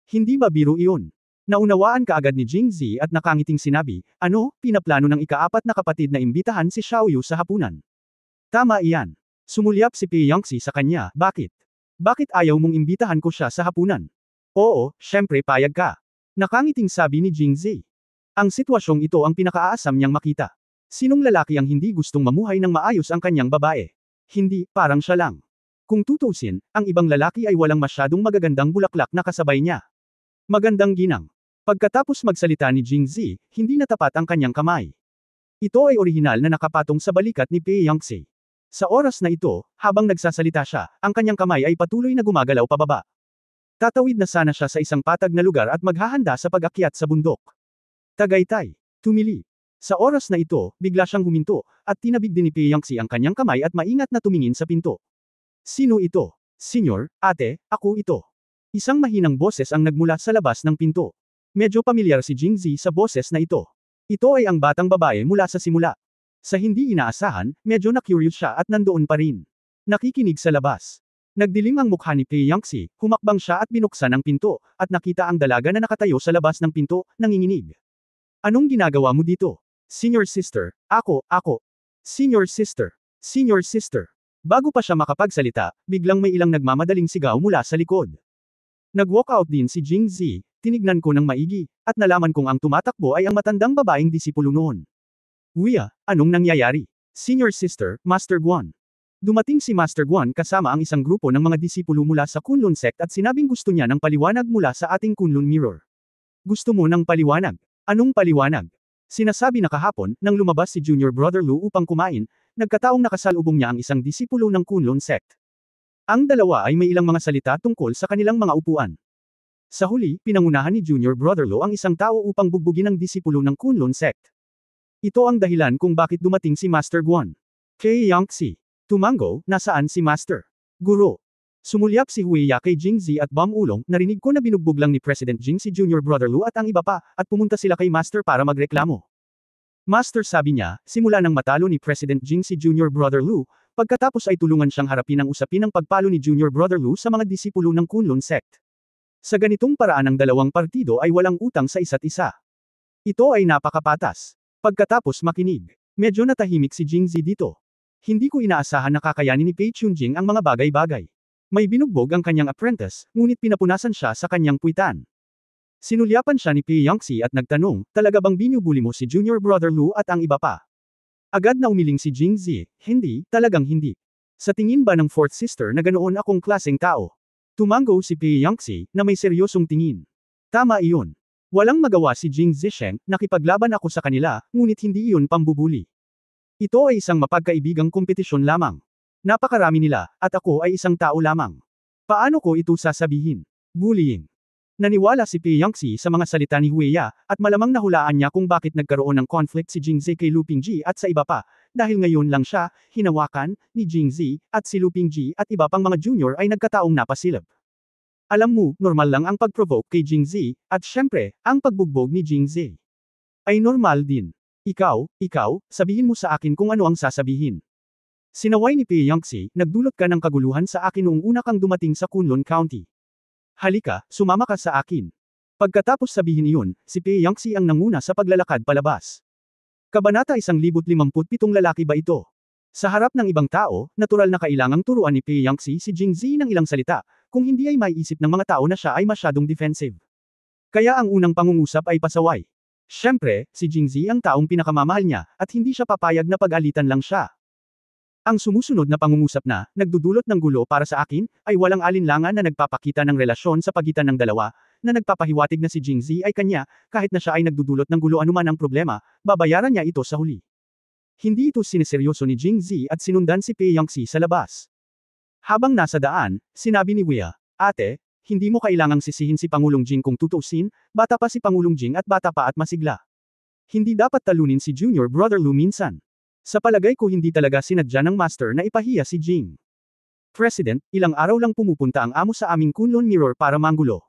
Hindi ba biro iyon?" Naunawaan kaagad ni Jingzi at nakangiting sinabi, "Ano, pinaplano ng ika-apat na kapatid na imbitahan si Xiao Yu sa hapunan?" "Tama iyan." Sumulyap si Pei Yangxi sa kanya, "Bakit? Bakit ayaw mong imbitahan ko siya sa hapunan?" "Oo, syempre payag ka." Nakangiting sabi ni Jingzi. Ang sitwasyong ito ang pinakaaasam niyang makita. Sinong lalaki ang hindi gustong mamuhay ng maayos ang kanyang babae? Hindi, parang siya lang. Kung tutusin, ang ibang lalaki ay walang masyadong magagandang bulaklak na kasabay niya. Magandang ginang. Pagkatapos magsalita ni Jingzi, hindi natapat ang kanyang kamay. Ito ay orihinal na nakapatong sa balikat ni Pei Yangxi. Sa oras na ito, habang nagsasalita siya, ang kanyang kamay ay patuloy na gumagalaw pababa. Tatawid na sana siya sa isang patag na lugar at maghahanda sa pag-akyat sa bundok. Tagaytay. Tumili. Sa oras na ito, bigla siyang huminto, at tinabig din ni Pei Yangxi ang kanyang kamay at maingat na tumingin sa pinto. "Sino ito?" "Senyor, ate, ako ito." Isang mahinang boses ang nagmula sa labas ng pinto. Medyo pamilyar si Jingzi sa boses na ito. Ito ay ang batang babae mula sa simula. Sa hindi inaasahan, medyo na-curious siya at nandoon pa rin. Nakikinig sa labas. Nagdilim ang mukha ni Pei Yangxi, humakbang siya at binuksan ang pinto, at nakita ang dalaga na nakatayo sa labas ng pinto, nanginginig. "Anong ginagawa mo dito?" "Senior sister, ako. Senior sister. Senior sister." Bago pa siya makapagsalita, biglang may ilang nagmamadaling sigaw mula sa likod. Nag-walk out din si Jingzi, tinignan ko ng maigi, at nalaman kong ang tumatakbo ay ang matandang babaeng disipulo noon. "Uya, anong nangyayari?" "Senior sister, Master Guan." Dumating si Master Guan kasama ang isang grupo ng mga disipulo mula sa Kunlun sect at sinabing gusto niya ng paliwanag mula sa ating Kunlun mirror. "Gusto mo ng paliwanag? Anong paliwanag?" Sinasabi na kahapon, nang lumabas si Junior Brother Lu upang kumain, nagkataong nakasalubong niya ang isang disipulo ng Kunlun sect. Ang dalawa ay may ilang mga salita tungkol sa kanilang mga upuan. Sa huli, pinangunahan ni Junior Brother Lo ang isang tao upang bugbugin ang disipulo ng Kunlun sect. Ito ang dahilan kung bakit dumating si Master Guan. Kay Yangxi. "Tumango, nasaan si Master?" "Guro." Sumulyap si Huiya kay Jingzi at Bam Ulong, "Narinig ko na binugbog lang ni President Jing si Junior Brother Lu at ang iba pa, at pumunta sila kay Master para magreklamo." "Master," sabi niya, "simula nang matalo ni President Jing si Junior Brother Lu, pagkatapos ay tulungan siyang harapin ang usapin ng pagpalo ni Junior Brother Lu sa mga disipulo ng Kunlun sect. Sa ganitong paraan ang dalawang partido ay walang utang sa isa't isa. Ito ay napakapatas." Pagkatapos makinig, medyo natahimik si Jingzi dito. Hindi ko inaasahan na kakayanin ni Pei Chunjing ang mga bagay-bagay. May binugbog ang kanyang apprentice, ngunit pinapunasan siya sa kanyang puwitan. Sinulyapan siya ni Pei Yangxi at nagtanong, "Talaga bang binubuli mo si Junior Brother Lu at ang iba pa?" Agad na umiling si Jingzi, "Hindi, talagang hindi. Sa tingin ba ng fourth sister na ganoon akong klaseng tao?" Tumango si Pei Yangxi, na may seryosong tingin. "Tama iyon. Walang magawa si Jing Zisheng, nakipaglaban ako sa kanila, ngunit hindi iyon pambubuli. Ito ay isang mapagkaibigang kompetisyon lamang. Napakarami nila, at ako ay isang tao lamang. Paano ko ito sasabihin? Bullying." Naniwala si Pei Yangxi sa mga salita ni Huiya, at malamang nahulaan niya kung bakit nagkaroon ng conflict si Jingzi kay Lu Pingji at sa iba pa, dahil ngayon lang siya, hinawakan, ni Jingzi, at si Lu Pingji at iba pang mga junior ay nagkataong napasilip. Alam mo, normal lang ang pag-provoke kay Jingzi, at syempre, ang pagbugbog ni Jingzi ay normal din. Ikaw, sabihin mo sa akin kung ano ang sasabihin. Sinaway ni Pei Yangxi, nagdulot ka ng kaguluhan sa akin noong una kang dumating sa Kunlun County. Halika, sumama ka sa akin. Pagkatapos sabihin iyon, si Pei Yangxi ang nanguna sa paglalakad palabas. Kabanata 1057 lalaki ba ito? Sa harap ng ibang tao, natural na kailangang turuan ni Pei Yangxi si Jingzi ng ilang salita, kung hindi ay maiisip ng mga tao na siya ay masyadong defensive. Kaya ang unang pangungusap ay pasaway. Siyempre, si Jingzi ang taong pinakamamahal niya, at hindi siya papayag na pag-alitan lang siya. Ang sumusunod na pangungusap na, nagdudulot ng gulo para sa akin, ay walang alinlangan na nagpapakita ng relasyon sa pagitan ng dalawa, na nagpapahiwatig na si Jingzi ay kanya, kahit na siya ay nagdudulot ng gulo anuman ang problema, babayaran niya ito sa huli. Hindi ito sineseryoso ni Jingzi at sinundan si Pei Yangxi sa labas. Habang nasa daan, sinabi ni Wea, "Ate, hindi mo kailangang sisihin si Pangulong Jing kung tutuusin, bata pa si Pangulong Jing at bata pa at masigla. Hindi dapat talunin si Junior Brother Lu minsan. Sa palagay ko hindi talaga sinadya ng master na ipahiya si Jing. President, ilang araw lang pumupunta ang amo sa aming Kunlun Mirror para manggulo.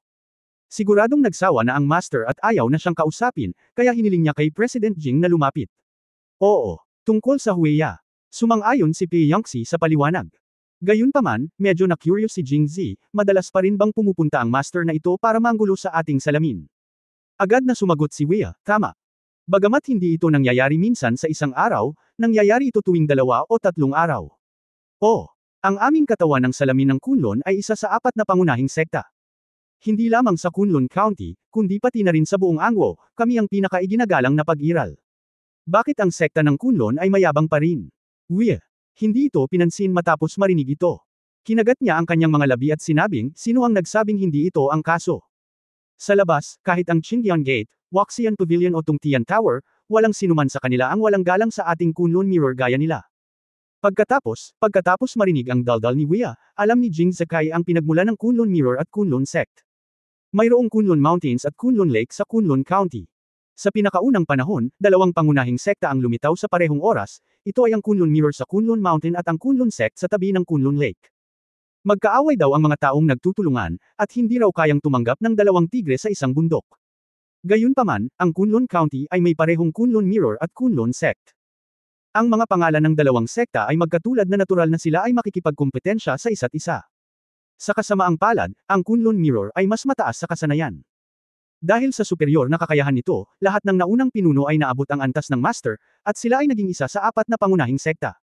Siguradong nagsawa na ang master at ayaw na siyang kausapin, kaya hiniling niya kay President Jing na lumapit." Oo. Tungkol sa Hueya. Sumang-ayon si Pei Yangxi sa paliwanag. Gayunpaman, medyo na-curious si Jingzi, madalas pa rin bang pumupunta ang master na ito para manggulo sa ating salamin? Agad na sumagot si Wea, "Tama. Bagamat hindi ito nangyayari minsan sa isang araw, nangyayari ito tuwing 2 o 3 araw. Oh, ang aming katawan ng salamin ng Kunlun ay isa sa 4 na pangunahing sekta. Hindi lamang sa Kunlun County, kundi pati na rin sa buong Angwo, kami ang pinaka-iginagalang na pag-iral. Bakit ang sekta ng Kunlun ay mayabang pa rin?" Wea. Hindi ito pinansin matapos marinig ito. Kinagat niya ang kanyang mga labi at sinabing, sino ang nagsabing hindi ito ang kaso? Sa labas, kahit ang Qingdian Gate, Waxian Pavilion o Tungtian Tower, walang sinuman sa kanila ang walang galang sa ating Kunlun Mirror gaya nila. Pagkatapos marinig ang daldal ni Wea, alam ni Jing Zekai ang pinagmula ng Kunlun Mirror at Kunlun Sect. Mayroong Kunlun Mountains at Kunlun Lake sa Kunlun County. Sa pinakaunang panahon, 2 pangunahing sekta ang lumitaw sa parehong oras, ito ay ang Kunlun Mirror sa Kunlun Mountain at ang Kunlun Sect sa tabi ng Kunlun Lake. Magkaaway daw ang mga taong nagtutulungan, at hindi raw kayang tumanggap ng 2 tigre sa isang bundok. Gayunpaman, ang Kunlun County ay may parehong Kunlun Mirror at Kunlun Sect. Ang mga pangalan ng 2 sekta ay magkatulad na natural na sila ay makikipagkumpetensya sa isa't isa. Sa kasamaang palad, ang Kunlun Mirror ay mas mataas sa kasanayan. Dahil sa superior na kakayahan nito, lahat ng naunang pinuno ay naabot ang antas ng master, at sila ay naging isa sa 4 na pangunahing sekta.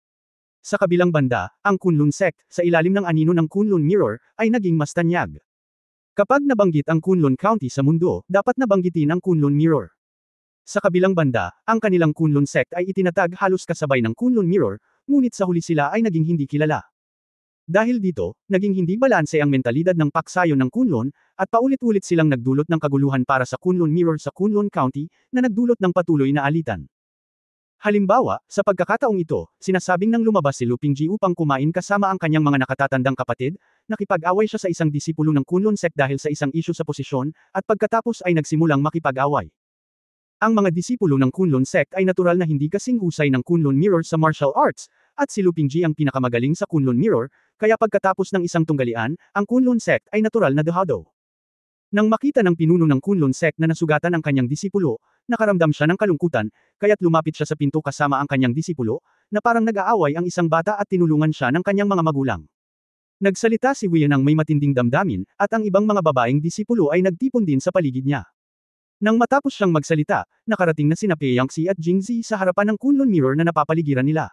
Sa kabilang banda, ang Kunlun Sect, sa ilalim ng anino ng Kunlun Mirror, ay naging mas tanyag. Kapag nabanggit ang Kunlun County sa mundo, dapat nabanggitin ang Kunlun Mirror. Sa kabilang banda, ang kanilang Kunlun Sect ay itinatag halos kasabay ng Kunlun Mirror, ngunit sa huli sila ay naging hindi kilala. Dahil dito, naging hindi balanse ang mentalidad ng paksayon ng Kunlun, at paulit-ulit silang nagdulot ng kaguluhan para sa Kunlun Mirror sa Kunlun County, na nagdulot ng patuloy na alitan. Halimbawa, sa pagkakataong ito, sinasabing nang lumabas si Lu Pingji upang kumain kasama ang kanyang mga nakatatandang kapatid, nakipag-away siya sa isang disipulo ng Kunlun Sect dahil sa isang isyu sa posisyon, at pagkatapos ay nagsimulang makipag-away. Ang mga disipulo ng Kunlun Sect ay natural na hindi kasing husay ng Kunlun Mirror sa martial arts, at si Lu Pingji ang pinakamagaling sa Kunlun Mirror, kaya pagkatapos ng isang tunggalian, ang Kunlun Sect ay natural na dehado. Nang makita ng pinuno ng Kunlun Sect na nasugatan ang kanyang disipulo, nakaramdam siya ng kalungkutan, kaya't lumapit siya sa pinto kasama ang kanyang disipulo, na parang nag-aaway ang isang bata at tinulungan siya ng kanyang mga magulang. Nagsalita si Wea ng may matinding damdamin, at ang ibang mga babaeng disipulo ay nagtipon din sa paligid niya. Nang matapos siyang magsalita, nakarating na sina Pei Yangxi at Jingzi sa harapan ng Kunlun Mirror na napapaligiran nila.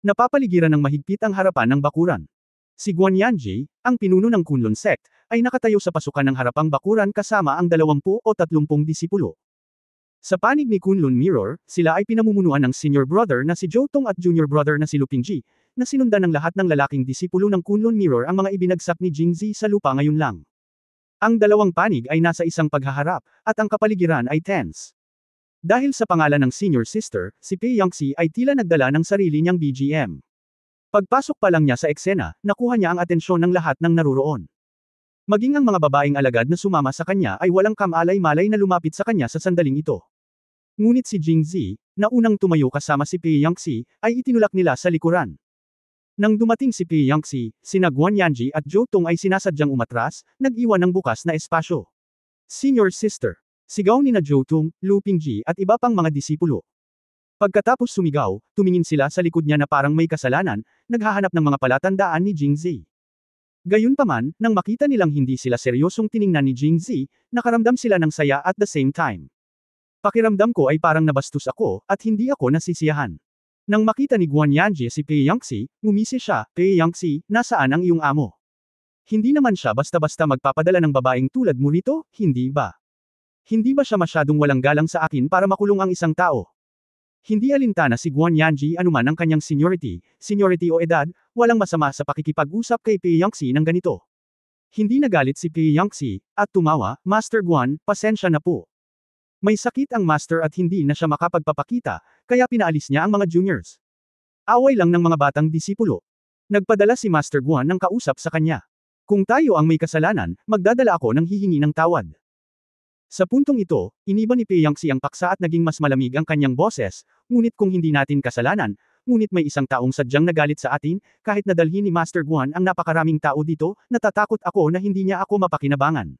Napapaligiran ng mahigpit ang harapan ng bakuran. Si Guan Yanji, ang pinuno ng Kunlun Sect, ay nakatayo sa pasukan ng harapang bakuran kasama ang 20 o 30 disipulo. Sa panig ni Kunlun Mirror, sila ay pinamumunuan ng senior brother na si Zhou Tong at junior brother na si Lu Pingji, na sinundan ng lahat ng lalaking disipulo ng Kunlun Mirror ang mga ibinagsak ni Jingzi sa lupa ngayon lang. Ang 2 panig ay nasa isang paghaharap, at ang kapaligiran ay tense. Dahil sa pangalan ng senior sister, si Pei Yangxi ay tila nagdala ng sarili niyang BGM. Pagpasok pa lang niya sa eksena, nakuha niya ang atensyon ng lahat ng naruroon. Maging ang mga babaeng alagad na sumama sa kanya ay walang kamalay-malay na lumapit sa kanya sa sandaling ito. Ngunit si Jingzi, na unang tumayo kasama si Pei Yangxi, ay itinulak nila sa likuran. Nang dumating si Pei Yangxi, sina Guan Yanji at Zhou Tong ay sinasadyang umatras, nag-iwan ng bukas na espasyo. Senior sister. Sigaw ni na Zhou Tong, Lu Pingji at iba pang mga disipulo. Pagkatapos sumigaw, tumingin sila sa likod niya na parang may kasalanan, naghahanap ng mga palatandaan ni Jingzi. Gayunpaman, nang makita nilang hindi sila seryosong tiningnan ni Jingzi, nakaramdam sila ng saya at the same time. Pakiramdam ko ay parang nabastos ako, at hindi ako nasisiyahan. Nang makita ni Guan Yanji si Pei Yangxi, ngumisi siya, Pei Yangxi, nasaan ang iyong amo? Hindi naman siya basta-basta magpapadala ng babaeng tulad mo rito, hindi ba? Hindi ba siya masyadong walang galang sa akin para makulong ang isang tao? Hindi alintana si Guan Yanji anuman ang kanyang seniority o edad, walang masama sa pakikipag-usap kay Pei Yangxi ng ganito. Hindi nagalit si Pei Yangxi, at tumawa, Master Guan, pasensya na po. May sakit ang master at hindi na siya makapagpapakita, kaya pinaalis niya ang mga juniors. Away lang ng mga batang disipulo. Nagpadala si Master Guan ng kausap sa kanya. Kung tayo ang may kasalanan, magdadala ako ng hihingi ng tawad. Sa puntong ito, iniba ni Pei Yangxi ang paksa at naging mas malamig ang kanyang boses, ngunit kung hindi natin kasalanan, ngunit may isang taong sadyang nagalit sa atin, kahit nadalhin ni Master Guan ang napakaraming tao dito, natatakot ako na hindi niya ako mapakinabangan.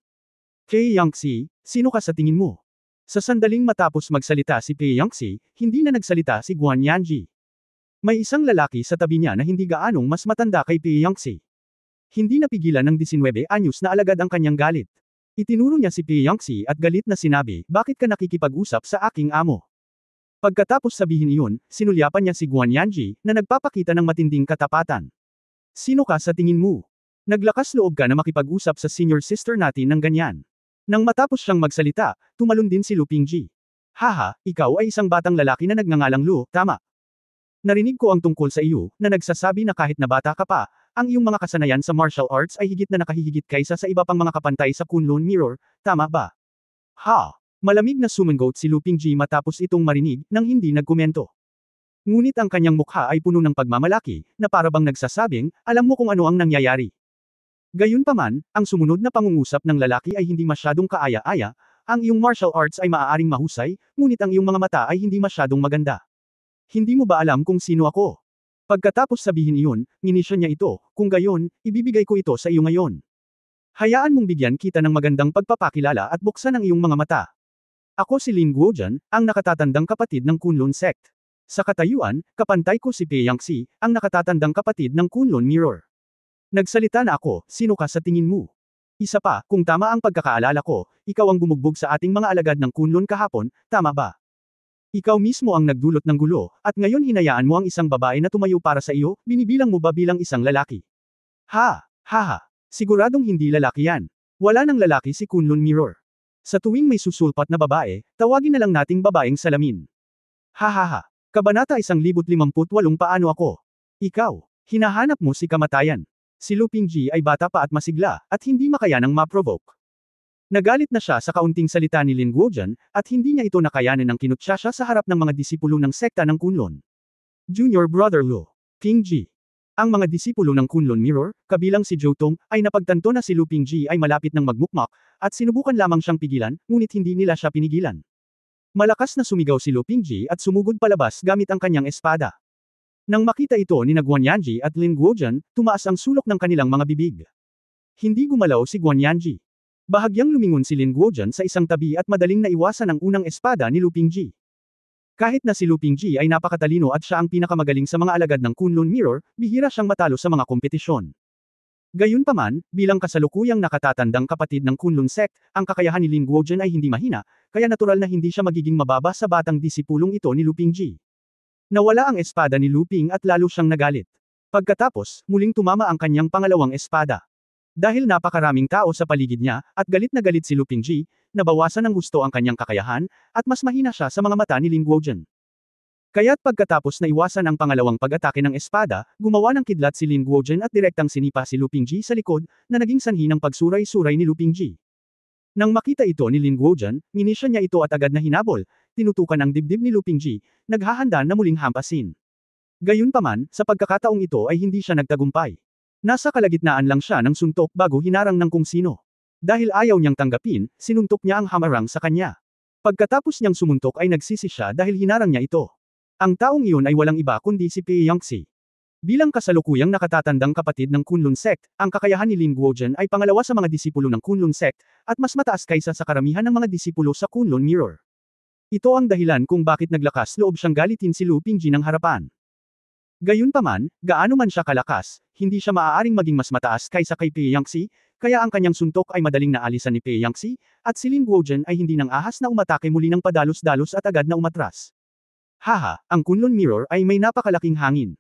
Pei Yangxi, sino ka sa tingin mo? Sa sandaling matapos magsalita si Pei Yangxi, hindi na nagsalita si Guan Yanji. May isang lalaki sa tabi niya na hindi gaanong mas matanda kay Pei Yangxi. Hindi napigilan ng 19 anyos na alagad ang kanyang galit. Itinuro niya si Pei Yangxi at galit na sinabi, bakit ka nakikipag-usap sa aking amo? Pagkatapos sabihin iyon, sinulyapan niya si Guan Yanji, na nagpapakita ng matinding katapatan. Sino ka sa tingin mo? Naglakas loob ka na makipag-usap sa senior sister natin ng ganyan. Nang matapos siyang magsalita, tumalon din si Lu Pingji. Haha, ikaw ay isang batang lalaki na nagngangalang Lu, tama? Narinig ko ang tungkol sa iyo, na nagsasabi na kahit na bata ka pa, ang iyong mga kasanayan sa martial arts ay higit na nakahihigit kaysa sa iba pang mga kapantay sa Kunlun Mirror, tama ba? Ha! Malamig na sumangot si Lu Pingji matapos itong marinig, nang hindi nagkomento. Ngunit ang kanyang mukha ay puno ng pagmamalaki, na parabang nagsasabing, alam mo kung ano ang nangyayari. Gayunpaman, ang sumunod na pangungusap ng lalaki ay hindi masyadong kaaya-aya, ang iyong martial arts ay maaaring mahusay, ngunit ang iyong mga mata ay hindi masyadong maganda. Hindi mo ba alam kung sino ako? Pagkatapos sabihin iyon, nginisyo niya ito, kung gayon, ibibigay ko ito sa iyo ngayon. Hayaan mong bigyan kita ng magandang pagpapakilala at buksan ang iyong mga mata. Ako si Lin Guojian, ang nakatatandang kapatid ng Kunlun Sect. Sa katayuan, kapantay ko si Pei Yangxi, ang nakatatandang kapatid ng Kunlun Mirror. Nagsalita na ako, sino ka sa tingin mo? Isa pa, kung tama ang pagkakaalala ko, ikaw ang bumugbog sa ating mga alagad ng Kunlun kahapon, tama ba? Ikaw mismo ang nagdulot ng gulo, at ngayon hinayaan mo ang isang babae na tumayo para sa iyo, binibilang mo ba bilang isang lalaki? Ha! Haha! Siguradong hindi lalaki yan. Wala nang lalaki si Kunlun Mirror. Sa tuwing may susulpat na babae, tawagin na lang nating babaeng salamin. Hahaha! Kabanata 1058 Paano ako? Ikaw, hinahanap mo si kamatayan. Si Lu Pingji ay bata pa at masigla, at hindi makayanang ma-provoke. Nagalit na siya sa kaunting salita ni Lin Guojian, at hindi niya ito nakayanin ng kinutya siya sa harap ng mga disipulo ng sekta ng Kunlun. Junior Brother Lu Pingji. Ang mga disipulo ng Kunlun Mirror, kabilang si Zhou Tong, ay napagtanto na si Lu Pingji ay malapit ng magmukmak, at sinubukan lamang siyang pigilan, ngunit hindi nila siya pinigilan. Malakas na sumigaw si Lu Pingji at sumugod palabas gamit ang kanyang espada. Nang makita ito ni Guan Yanji at Lin Guojian, tumaas ang sulok ng kanilang mga bibig. Hindi gumalaw si Guan Yanji. Bahagyang lumingon si Lin Guojian sa isang tabi at madaling naiwasan ang unang espada ni Lu Pingji. Kahit na si Lu Pingji ay napakatalino at siya ang pinakamagaling sa mga alagad ng Kunlun Mirror, bihira siyang matalo sa mga kompetisyon. Gayunpaman, bilang kasalukuyang nakatatandang kapatid ng Kunlun Sect, ang kakayahan ni Lin Guojian ay hindi mahina, kaya natural na hindi siya magiging mababa sa batang disipulong ito ni Lu Pingji. Nawala ang espada ni Lu Ping at lalo siyang nagalit. Pagkatapos, muling tumama ang kanyang pangalawang espada. Dahil napakaraming tao sa paligid niya, at galit na galit si Lu Pingji, nabawasan ng gusto ang kanyang kakayahan, at mas mahina siya sa mga mata ni Lin Guojian. Kaya't pagkatapos na iwasan ang pangalawang pag-atake ng espada, gumawa ng kidlat si Lin Guojian at direktang sinipa si Lu Pingji sa likod, na naging sanhi ng pagsuray-suray ni Lu Pingji. Nang makita ito ni Lin Guojian, nginisya niya ito at agad na hinabol, tinutukan ang dibdib ni Lu Pingji, naghahanda na muling hampasin. Gayunpaman, sa pagkakataong ito ay hindi siya nagtagumpay. Nasa kalagitnaan lang siya ng suntok bago hinarang ng kung sino. Dahil ayaw niyang tanggapin, sinuntok niya ang hamarang sa kanya. Pagkatapos niyang sumuntok ay nagsisi siya dahil hinarang niya ito. Ang taong iyon ay walang iba kundi si Pei Yangxi. Bilang kasalukuyang nakatatandang kapatid ng Kunlun Sect, ang kakayahan ni Lin Guojian ay pangalawa sa mga disipulo ng Kunlun Sect, at mas mataas kaysa sa karamihan ng mga disipulo sa Kunlun Mirror. Ito ang dahilan kung bakit naglakas loob siyang galitin si Lu Pingji ng harapan. Gayunpaman, gaano man siya kalakas, hindi siya maaaring maging mas mataas kaysa kay Pei Yangxi, kaya ang kanyang suntok ay madaling naalisan ni Pei Yangxi, at si Lin Guozhen ay hindi nang ahas na umatake muli ng padalos-dalos at agad na umatras. Haha, ang Kunlun Mirror ay may napakalaking hangin.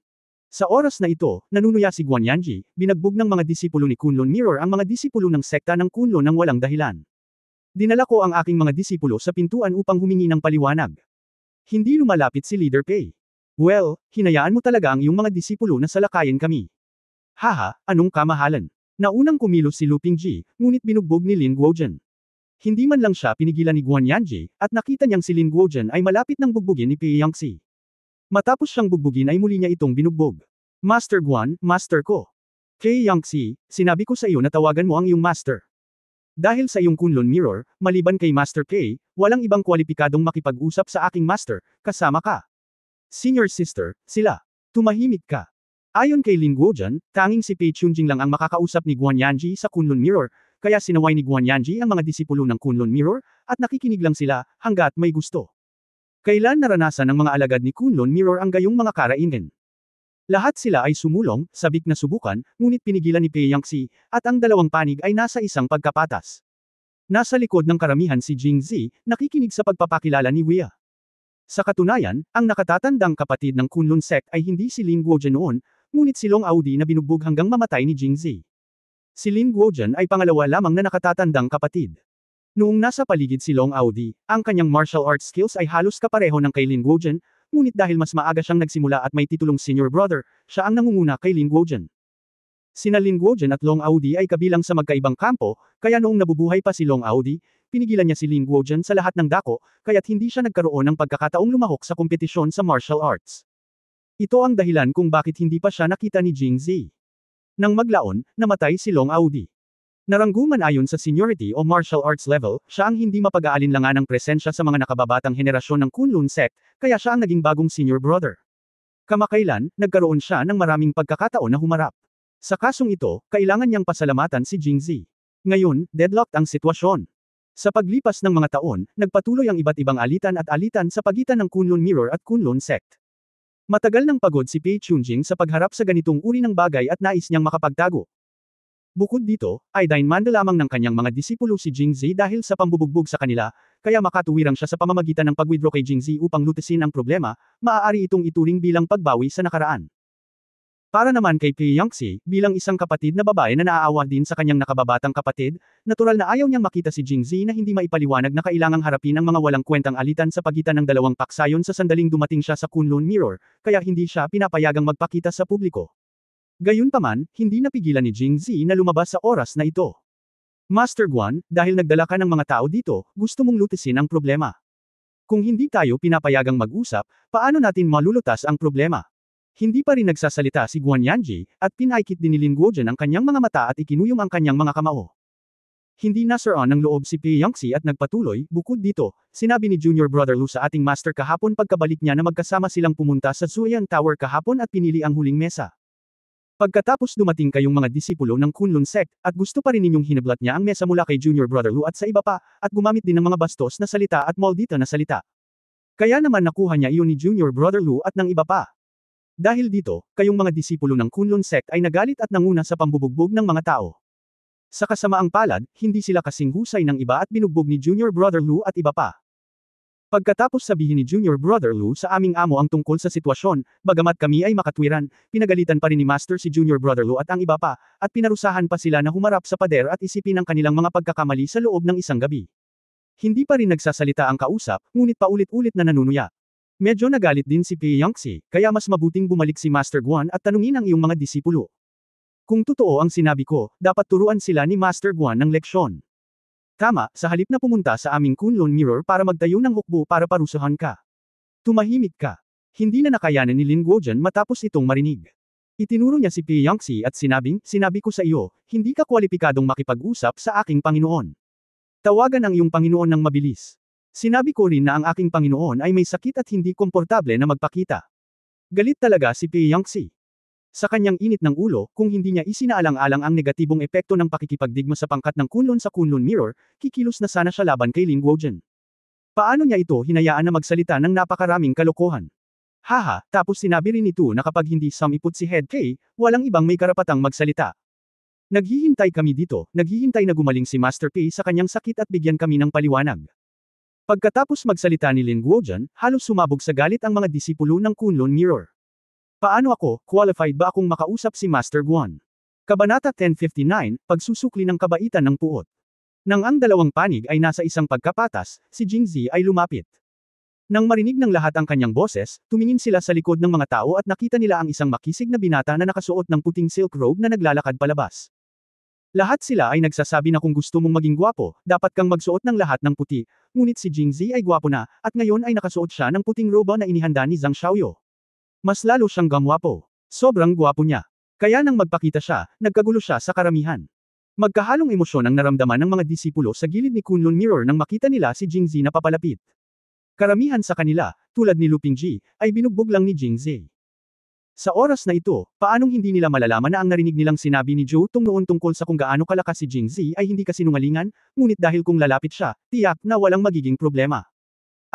Sa oras na ito, nanunuya si Guan Yanji, binagbog ng mga disipulo ni Kunlun Mirror ang mga disipulo ng sekta ng Kunlun ng walang dahilan. Dinala ko ang aking mga disipulo sa pintuan upang humingi ng paliwanag. Hindi lumalapit si Leader Pei. Well, hinayaan mo talaga ang iyong mga disipulo na salakayin kami. Haha, anong kamahalan? Naunang kumilos si Lu Pingji, ngunit binugbog ni Lin Guozhen. Hindi man lang siya pinigilan ni Guan Yanji, at nakita niyang si Lin Guozhen ay malapit ng bugbugin ni Pei Yangxi. Matapos siyang bugbugin ay muli niya itong binugbog. Master Guan, Master ko. Pei Yangxi, sinabi ko sa iyo na tawagan mo ang iyong Master. Dahil sa iyong Kunlun Mirror, maliban kay Master Pei, walang ibang kwalipikadong makipag-usap sa aking Master, kasama ka. Senior Sister, sila. Tumahimik ka. Ayon kay Lin Guozhen, tanging si Pei Chunjing lang ang makakausap ni Guan Yanji sa Kunlun Mirror, kaya sinaway ni Guan Yanji ang mga disipulo ng Kunlun Mirror, at nakikinig lang sila, hanggat may gusto. Kailan naranasan ng mga alagad ni Kunlun Mirror ang gayong mga karaingen? Lahat sila ay sumulong, sabik na subukan, ngunit pinigilan ni Pei Yangxi, at ang dalawang panig ay nasa isang pagkapatas. Nasa likod ng karamihan si Jingzi, nakikinig sa pagpapakilala ni Wia. Sa katunayan, ang nakatatandang kapatid ng Kunlun sect ay hindi si Lin Guozhen noon, ngunit si Long Audi na binugbog hanggang mamatay ni Jingzi. Si Lin Guozhen ay pangalawa lamang na nakatatandang kapatid. Noong nasa paligid si Long Audi, ang kanyang martial arts skills ay halos kapareho ng kay Lin Guozhen, ngunit dahil mas maaga siyang nagsimula at may titulong senior brother, siya ang nangunguna kay Lin Guozhen. Sina Lin Guozhen at Long Audi ay kabilang sa magkaibang kampo, kaya noong nabubuhay pa si Long Audi, pinigilan niya si Lin Guozhen sa lahat ng dako, kaya't hindi siya nagkaroon ng pagkakataong lumahok sa kompetisyon sa martial arts. Ito ang dahilan kung bakit hindi pa siya nakita ni Jingzi. Nang maglaon, namatay si Long Audi. Narangguman ayon sa seniority o martial arts level, siya ang hindi mapag-aalinlangan ng presensya sa mga nakababatang henerasyon ng Kunlun sect, kaya siya ang naging bagong senior brother. Kamakailan, nagkaroon siya ng maraming pagkakataon na humarap. Sa kasong ito, kailangan niyang pasalamatan si Jingzi. Ngayon, deadlocked ang sitwasyon. Sa paglipas ng mga taon, nagpatuloy ang iba't ibang alitan at alitan sa pagitan ng Kunlun Mirror at Kunlun sect. Matagal nang pagod si Pei Chunjing sa pagharap sa ganitong uri ng bagay at nais niyang makapagtago. Bukod dito, ay dainmanda lamang ng kanyang mga disipulo si Jingzi dahil sa pambubugbog sa kanila, kaya makatuwirang siya sa pamamagitan ng pag-withdraw kay Jingzi upang lutasin ang problema, maaari itong ituring bilang pagbawi sa nakaraan. Para naman kay Pei Yangxi, bilang isang kapatid na babae na naaawa din sa kanyang nakababatang kapatid, natural na ayaw niyang makita si Jingzi na hindi maipaliwanag na kailangang harapin ang mga walang kwentang alitan sa pagitan ng dalawang paksayon sa sandaling dumating siya sa Kunlun Mirror, kaya hindi siya pinapayagang magpakita sa publiko. Gayunpaman, hindi napigilan ni Jingzi na lumabas sa oras na ito. Master Guan, dahil nagdala ka ng mga tao dito, gusto mong lutisin ang problema. Kung hindi tayo pinapayagang mag-usap, paano natin malulutas ang problema? Hindi pa rin nagsasalita si Guan Yanji, at pinaikit din ni Lin Guozhen ang kanyang mga mata at ikinuyong ang kanyang mga kamao. Hindi nasaran ng loob si Pei Yangxi at nagpatuloy, bukod dito, sinabi ni Junior Brother Lu sa ating master kahapon pagkabalik niya na magkasama silang pumunta sa Zuyan Tower kahapon at pinili ang huling mesa. Pagkatapos dumating kayong mga disipulo ng Kunlun sect, at gusto pa rin ninyong hinablat niya ang mesa mula kay Junior Brother Lu at sa iba pa, at gumamit din ng mga bastos na salita at maldita na salita. Kaya naman nakuha niya iyon ni Junior Brother Lu at ng iba pa. Dahil dito, kayong mga disipulo ng Kunlun sect ay nagalit at nanguna sa pambubugbog ng mga tao. Sa kasamaang palad, hindi sila kasing husay ng iba at binugbog ni Junior Brother Lu at iba pa. Pagkatapos sabihin ni Junior Brother Lu sa aming amo ang tungkol sa sitwasyon, bagamat kami ay makatwiran, pinagalitan pa rin ni Master si Junior Brother Lu at ang iba pa, at pinarusahan pa sila na humarap sa pader at isipin ang kanilang mga pagkakamali sa loob ng isang gabi. Hindi pa rin nagsasalita ang kausap, ngunit paulit-ulit na nanunuya. Medyo nagalit din si Pei Yangxi, kaya mas mabuting bumalik si Master Guan at tanungin ang iyong mga disipulo. Kung totoo ang sinabi ko, dapat turuan sila ni Master Guan ng leksyon. Tama, sa halip na pumunta sa aming Kunlun Mirror para magtayo ng hukbo para parusahan ka. Tumahimik ka. Hindi na nakayanan ni Lin Guozhen matapos itong marinig. Itinuro niya si Pei Yangxi at sinabi ko sa iyo, hindi ka kwalipikadong makipag-usap sa aking Panginoon. Tawagan ang iyong Panginoon ng mabilis. Sinabi ko rin na ang aking Panginoon ay may sakit at hindi komportable na magpakita. Galit talaga si Pei Yangxi. Sa kanyang init ng ulo, kung hindi niya isinaalang-alang ang negatibong epekto ng pakikipagdigma sa pangkat ng Kunlun sa Kunlun Mirror, kikilos na sana siya laban kay Lin Guozhen. Paano niya ito hinayaan na magsalita ng napakaraming kalokohan? Haha, tapos sinabi rin ito na kapag hindi sumipot si Head K, walang ibang may karapatang magsalita. Naghihintay kami dito, naghihintay na gumaling si Master P sa kanyang sakit at bigyan kami ng paliwanag. Pagkatapos magsalita ni Lin Guojian, halos sumabog sa galit ang mga disipulo ng Kunlun Mirror. Paano ako, qualified ba akong makausap si Master Guan? Kabanata 1059, Pagsusukli ng kabaitan ng puot. Nang ang dalawang panig ay nasa isang pagkapatas, si Jingzi ay lumapit. Nang marinig ng lahat ang kanyang boses, tumingin sila sa likod ng mga tao at nakita nila ang isang makisig na binata na nakasuot ng puting silk robe na naglalakad palabas. Lahat sila ay nagsasabi na kung gusto mong maging gwapo, dapat kang magsuot ng lahat ng puti, ngunit si Jingzi ay gwapo na, at ngayon ay nakasuot siya ng puting robe na inihanda ni Zhang Xiaoyo. Mas lalo siyang gamwapo. Sobrang gwapo niya. Kaya nang magpakita siya, nagkagulo siya sa karamihan. Magkahalong emosyon ang naramdaman ng mga disipulo sa gilid ni Kunlun Mirror nang makita nila si Jingzi na papalapit. Karamihan sa kanila, tulad ni Lu Pingji, ay binugbog lang ni Jingzi. Sa oras na ito, paanong hindi nila malalaman na ang narinig nilang sinabi ni Zhou Tong noon tungkol sa kung gaano kalakas si Jingzi ay hindi kasinungalingan, ngunit dahil kung lalapit siya, tiyak na walang magiging problema.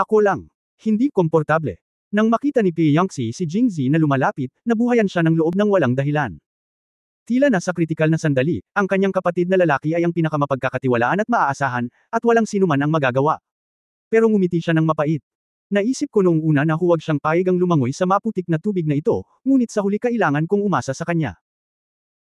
Ako lang. Hindi komportable. Nang makita ni Pi Yangxi si Jingzi na lumalapit, nabuhayan siya ng loob ng walang dahilan. Tila na sa kritikal na sandali, ang kanyang kapatid na lalaki ay ang pinakamapagkakatiwalaan at maaasahan, at walang sinuman ang magagawa. Pero ngumiti siya ng mapait. Naisip ko noong una na huwag siyang payagang lumangoy sa maputik na tubig na ito, ngunit sa huli kailangan kong umasa sa kanya.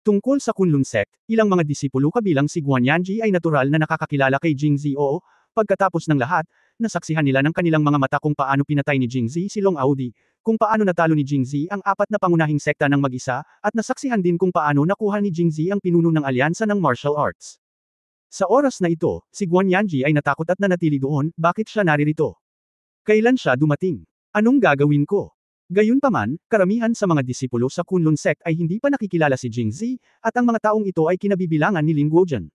Tungkol sa Kunlun Sect, ilang mga disipulo kabilang si Guan Yanji ay natural na nakakakilala kay Jingzi oo, pagkatapos ng lahat, nasaksihan nila ng kanilang mga mata kung paano pinatay ni Jingzi si Long Audi, kung paano natalo ni Jingzi ang apat na pangunahing sekta ng mag-isa, at nasaksihan din kung paano nakuha ni Jingzi ang pinuno ng alyansa ng martial arts. Sa oras na ito, si Guan Yanji ay natakot at nanatili doon, bakit siya naririto? Kailan siya dumating? Anong gagawin ko? Gayunpaman, karamihan sa mga disipulo sa Kunlun Sect ay hindi pa nakikilala si Jingzi, at ang mga taong ito ay kinabibilangan ni Lin Guojian.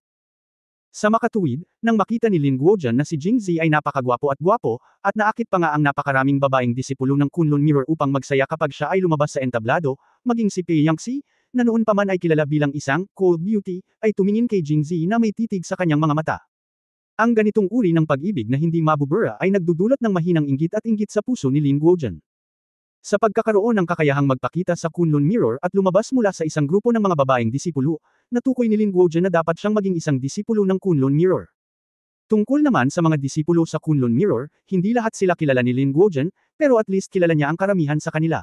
Sa makatuwid, nang makita ni Lin Guojian na si Jingzi ay napakagwapo at gwapo, at naakit pa nga ang napakaraming babaeng disipulo ng Kunlun Mirror upang magsaya kapag siya ay lumabas sa entablado, maging si Pi Yangxi, na noon pa man ay kilala bilang isang cold beauty, ay tumingin kay Jingzi na may titig sa kanyang mga mata. Ang ganitong uri ng pag-ibig na hindi mabubura ay nagdudulot ng mahinang inggit at inggit sa puso ni Lin Guojian. Sa pagkakaroon ng kakayahang magpakita sa Kunlun Mirror at lumabas mula sa isang grupo ng mga babaeng disipulo, natukoy ni Lin Guojian na dapat siyang maging isang disipulo ng Kunlun Mirror. Tungkol naman sa mga disipulo sa Kunlun Mirror, hindi lahat sila kilala ni Lin Guojian, pero at least kilala niya ang karamihan sa kanila.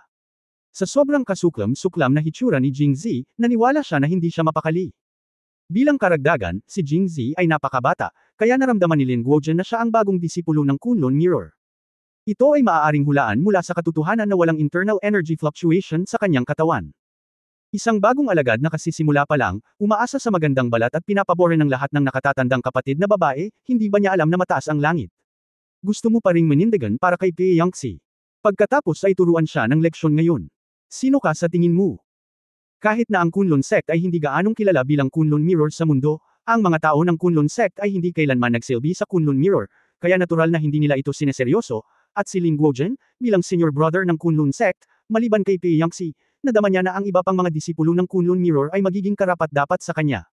Sa sobrang kasuklam-suklam na hitsura ni Jingzi, naniwala siya na hindi siya mapakali. Bilang karagdagan, si Jingzi ay napakabata, kaya naramdaman ni Lin Guojian na siya ang bagong disipulo ng Kunlun Mirror. Ito ay maaaring hulaan mula sa katotohanan na walang internal energy fluctuation sa kanyang katawan. Isang bagong alagad na kasisimula pa lang, umaasa sa magandang balat at pinapabore ng lahat ng nakatatandang kapatid na babae, hindi ba niya alam na mataas ang langit? Gusto mo pa ring manindigan para kay Pi Yangxi? Pagkatapos ay turuan siya ng leksyon ngayon. Sino ka sa tingin mo? Kahit na ang Kunlun Sect ay hindi gaanong kilala bilang Kunlun Mirror sa mundo, ang mga tao ng Kunlun Sect ay hindi kailanman nagsilbi sa Kunlun Mirror, kaya natural na hindi nila ito sineseryoso, at si Lin Guojian, bilang senior brother ng Kunlun Sect, maliban kay Pi Yangxi, nadama niya na ang iba pang mga disipulo ng Kunlun Mirror ay magiging karapat-dapat sa kanya.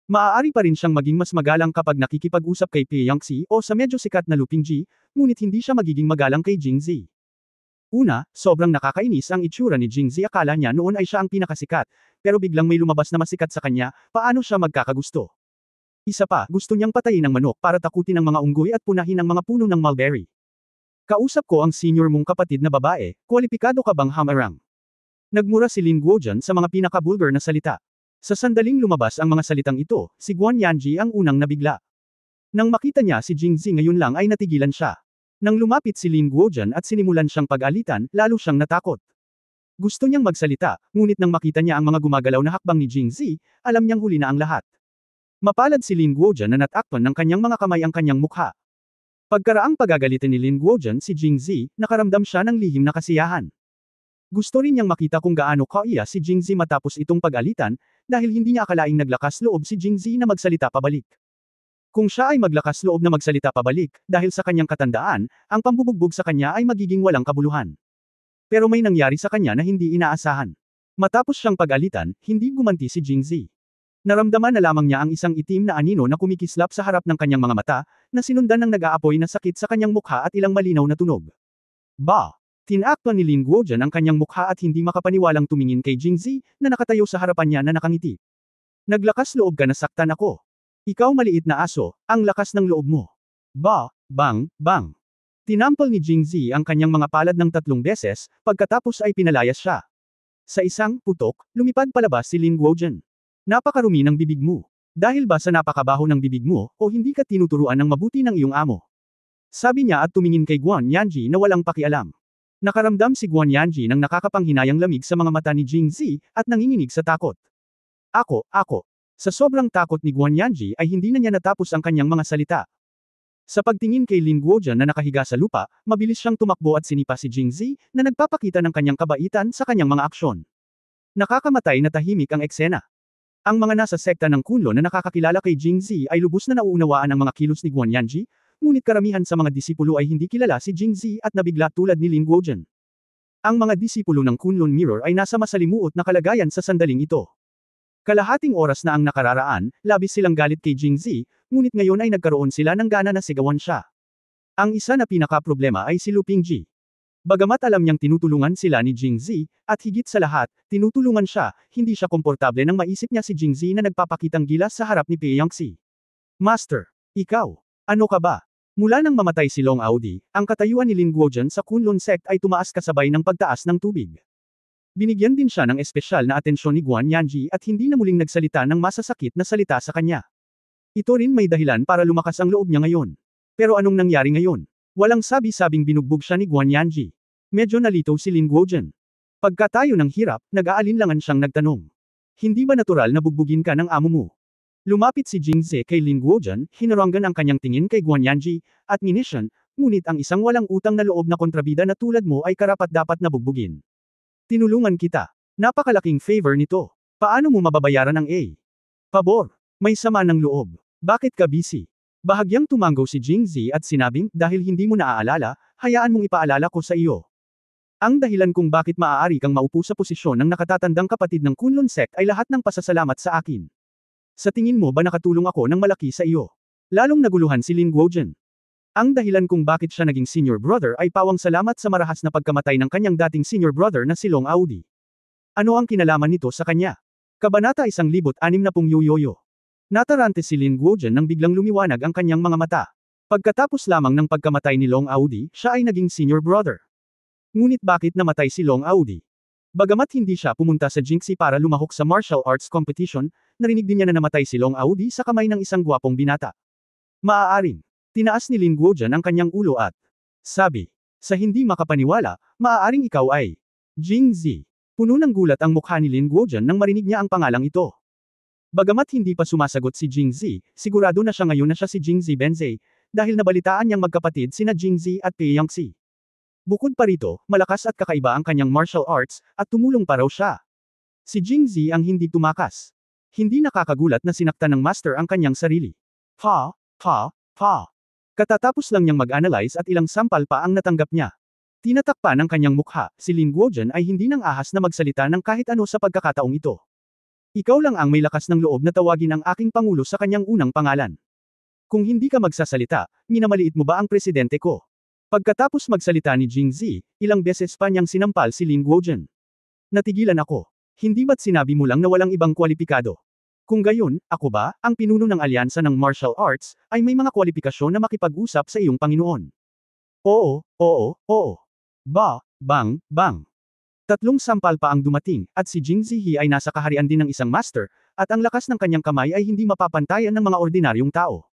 Maaari pa rin siyang maging mas magalang kapag nakikipag-usap kay Pi Yangxi o sa medyo sikat na Lu Pingji, ngunit hindi siya magiging magalang kay Jingzi. Una, sobrang nakakainis ang itsura ni Jingzi, akala niya noon ay siya ang pinakasikat, pero biglang may lumabas na masikat sa kanya, paano siya magkakagusto? Isa pa, gusto niyang patayin ang manok para takutin ang mga unggoy at punahin ang mga puno ng mulberry. Kausap ko ang senior mong kapatid na babae, kwalipikado ka bang hamarang? Nagmura si Lin Guojian sa mga pinakabulgar na salita. Sa sandaling lumabas ang mga salitang ito, si Guan Yanji ang unang nabigla. Nang makita niya si Jingzi ngayon lang ay natigilan siya. Nang lumapit si Lin Guojian at sinimulan siyang pag-alitan, lalo siyang natakot. Gusto niyang magsalita, ngunit nang makita niya ang mga gumagalaw na hakbang ni Jingzi, alam niyang huli na ang lahat. Mapalad si Lin Guojian na natakpan ng kanyang mga kamay ang kanyang mukha. Pagkaraang pagagalitin ni Lin Guojian si Jingzi, nakaramdam siya ng lihim na kasiyahan. Gusto rin niyang makita kung gaano kaiya si Jingzi matapos itong pag-alitan, dahil hindi niya akalaing naglakas loob si Jingzi na magsalita pabalik. Kung siya ay maglakas loob na magsalita pabalik, dahil sa kanyang katandaan, ang pambubugbog sa kanya ay magiging walang kabuluhan. Pero may nangyari sa kanya na hindi inaasahan. Matapos siyang pag-alitan, hindi gumanti si Jingzi. Naramdaman na lamang niya ang isang itim na anino na kumikislap sa harap ng kanyang mga mata, na sinundan ng nag-aapoy na sakit sa kanyang mukha at ilang malinaw na tunog. Ba! Tinakpan ni Lin Guozhan ang kanyang mukha at hindi makapaniwalang tumingin kay Jingzi, na nakatayo sa harapan niya na nakangiti. Naglakas loob ka na saktan ako. Ikaw maliit na aso, ang lakas ng loob mo. Ba! Bang! Bang! Tinampal ni Jingzi ang kanyang mga palad ng 3 beses, pagkatapos ay pinalayas siya. Sa isang putok, lumipad palabas si Lin Guozhan. Napakarumi ng bibig mo. Dahil ba sa napakabaho ng bibig mo, o hindi ka tinuturuan ng mabuti ng iyong amo? Sabi niya at tumingin kay Guan Yanji na walang pakialam. Nakaramdam si Guan Yanji ng nakakapanghinayang lamig sa mga mata ni Jingzi, at nanginginig sa takot. Ako. Sa sobrang takot ni Guan Yanji ay hindi na niya natapos ang kanyang mga salita. Sa pagtingin kay Lin Guozhan na nakahiga sa lupa, mabilis siyang tumakbo at sinipa si Jingzi, na nagpapakita ng kanyang kabaitan sa kanyang mga aksyon. Nakakamatay na tahimik ang eksena. Ang mga nasa sekta ng Kunlun na nakakakilala kay Jingzi ay lubos na nauunawaan ang mga kilos ni Guan Yanji, ngunit karamihan sa mga disipulo ay hindi kilala si Jingzi at nabigla tulad ni Lin Guozhan. Ang mga disipulo ng Kunlun Mirror ay nasa masalimuot na kalagayan sa sandaling ito. Kalahating oras na ang nakararaan, labis silang galit kay Jingzi, ngunit ngayon ay nagkaroon sila ng gana na sigawan siya. Ang isa na pinaka-problema ay si Lu Pingji. Bagamat alam niyang tinutulungan sila ni Jingzi, at higit sa lahat, tinutulungan siya, hindi siya komportable nang maisip niya si Jingzi na nagpapakitang gilas sa harap ni Peiyangxi. Master, ikaw, ano ka ba? Mula nang mamatay si Long Audi, ang katayuan ni Lin Guozhan sa Kunlun sect ay tumaas kasabay ng pagtaas ng tubig. Binigyan din siya ng espesyal na atensyon ni Guan Yanji at hindi na muling nagsalita ng masasakit na salita sa kanya. Ito rin may dahilan para lumakas ang loob niya ngayon. Pero anong nangyari ngayon? Walang sabi-sabing binugbog siya ni Guan Yanji. Medyo nalito si Lin Guozhan. Pagkatayo ng hirap, nag-aalinlangan siyang nagtanong. Hindi ba natural na bugbugin ka ng amo mo? Lumapit si Jingzi kay Lin Guozhan, hinaranggan ang kanyang tingin kay Guan Yanji, at minisyon, ngunit ang isang walang utang na loob na kontrabida na tulad mo ay karapat-dapat na bugbugin. Tinulungan kita. Napakalaking favor nito. Paano mo mababayaran ang A? Pabor. May sama ng loob. Bakit ka busy? Bahagyang tumango si Jingzi at sinabing, dahil hindi mo naaalala, hayaan mong ipaalala ko sa iyo. Ang dahilan kung bakit maaari kang maupo sa posisyon ng nakatatandang kapatid ng Kunlun sect ay lahat ng pasasalamat sa akin. Sa tingin mo ba nakatulong ako ng malaki sa iyo? Lalong naguluhan si Lin Guozhan. Ang dahilan kung bakit siya naging senior brother ay pawang salamat sa marahas na pagkamatay ng kanyang dating senior brother na si Long Audi. Ano ang kinalaman nito sa kanya? Kabanata 1,660 Yoyoyo. Natarante si Lin Guozhan nang biglang lumiwanag ang kanyang mga mata. Pagkatapos lamang ng pagkamatay ni Long Audi, siya ay naging senior brother. Ngunit bakit namatay si Long Audi? Bagamat hindi siya pumunta sa Jingxi para lumahok sa martial arts competition, narinig din niya na namatay si Long Audi sa kamay ng isang gwapong binata. Maaaring. Tinaas ni Lin Guozhan ang kanyang ulo at sabi, sa hindi makapaniwala, maaaring ikaw ay Jingzi. Puno ng gulat ang mukha ni Lin Guozhan nang marinig niya ang pangalang ito. Bagamat hindi pa sumasagot si Jingzi, sigurado na siya ngayon na siya si Jingzi Benzei, dahil nabalitaan niyang magkapatid sina Jingzi at Peiyangxi. Bukod pa rito, malakas at kakaiba ang kanyang martial arts, at tumulong pa raw siya. Si Jingzi ang hindi tumakas. Hindi nakakagulat na sinaktan ng master ang kanyang sarili. Pa. Katatapos lang niyang mag-analyze at ilang sampal pa ang natanggap niya. Tinatakpan ng kanyang mukha, si Lin Guozhan ay hindi nang ahas na magsalita ng kahit ano sa pagkakataong ito. Ikaw lang ang may lakas ng loob na tawagin ang aking pangulo sa kanyang unang pangalan. Kung hindi ka magsasalita, minamaliit mo ba ang presidente ko? Pagkatapos magsalita ni Jingzi, ilang beses pa niyang sinampal si Lin Guozhan. Natigilan ako. Hindi ba't sinabi mo lang na walang ibang kwalipikado? Kung gayon, ako ba, ang pinuno ng alyansa ng martial arts, ay may mga kwalifikasyon na makipag-usap sa iyong Panginoon? Oo. Bang. 3 sampal pa ang dumating, at si Jingzi He ay nasa kaharian din ng isang master, at ang lakas ng kanyang kamay ay hindi mapapantayan ng mga ordinaryong tao.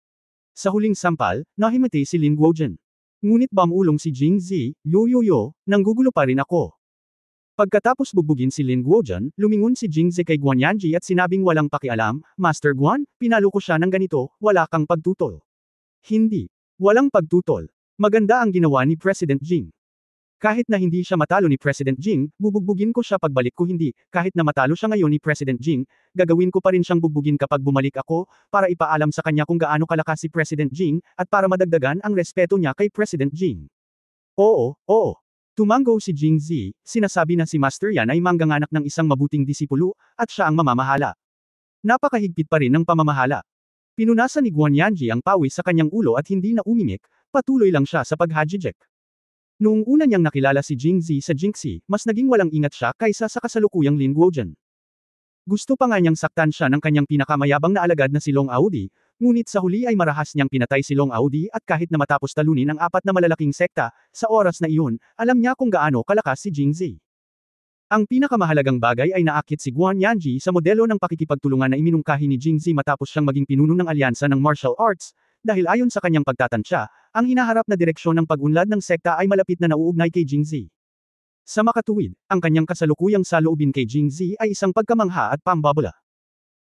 Sa huling sampal, nahimati si Lin Guozhan. Ngunit bamulong si Jingzi, yoyoyo, nanggugulo pa rin ako. Pagkatapos bugbugin si Lin Guozhan, lumingon si Jingzi kay Guan Yanji at sinabing walang pakialam, Master Guan, pinalo ko siya ng ganito, wala kang pagtutol. Hindi. Walang pagtutol. Maganda ang ginawa ni President Jing. Kahit na hindi siya matalo ni President Jing, bubugbugin ko siya pagbalik ko hindi, kahit na matalo siya ngayon ni President Jing, gagawin ko pa rin siyang bugbugin kapag bumalik ako, para ipaalam sa kanya kung gaano kalakas si President Jing, at para madagdagan ang respeto niya kay President Jing. Oo. Tumango si Jingzi, sinasabi na si Master Yan ay mangganganak ng isang mabuting disipulo, at siya ang mamamahala. Napakahigpit pa rin ng pamamahala. Pinunasan ni Guan Yanji ang pawis sa kanyang ulo at hindi na umimik, patuloy lang siya sa paghajijek. Noong una niyang nakilala si Jingzi sa Jingxi, mas naging walang ingat siya kaysa sa kasalukuyang Lin Guozhen. Gusto pa nga niyang saktan siya ng kanyang pinakamayabang na alagad na si Long Aodi, ngunit sa huli ay marahas niyang pinatay si Long Aodi at kahit na matapos talunin ang 4 na malalaking sekta, sa oras na iyon, alam niya kung gaano kalakas si Jingzi. Ang pinakamahalagang bagay ay naakit si Guan Yanji sa modelo ng pakikipagtulungan na iminungkahi ni Jingzi matapos siyang maging pinuno ng alyansa ng martial arts, dahil ayon sa kanyang pagtatansya, ang hinaharap na direksyon ng pag-unlad ng sekta ay malapit na nauugnay kay Jingzi. Sa makatuwid, ang kanyang kasalukuyang saloobin kay Jingzi ay isang pagkamangha at pambabala.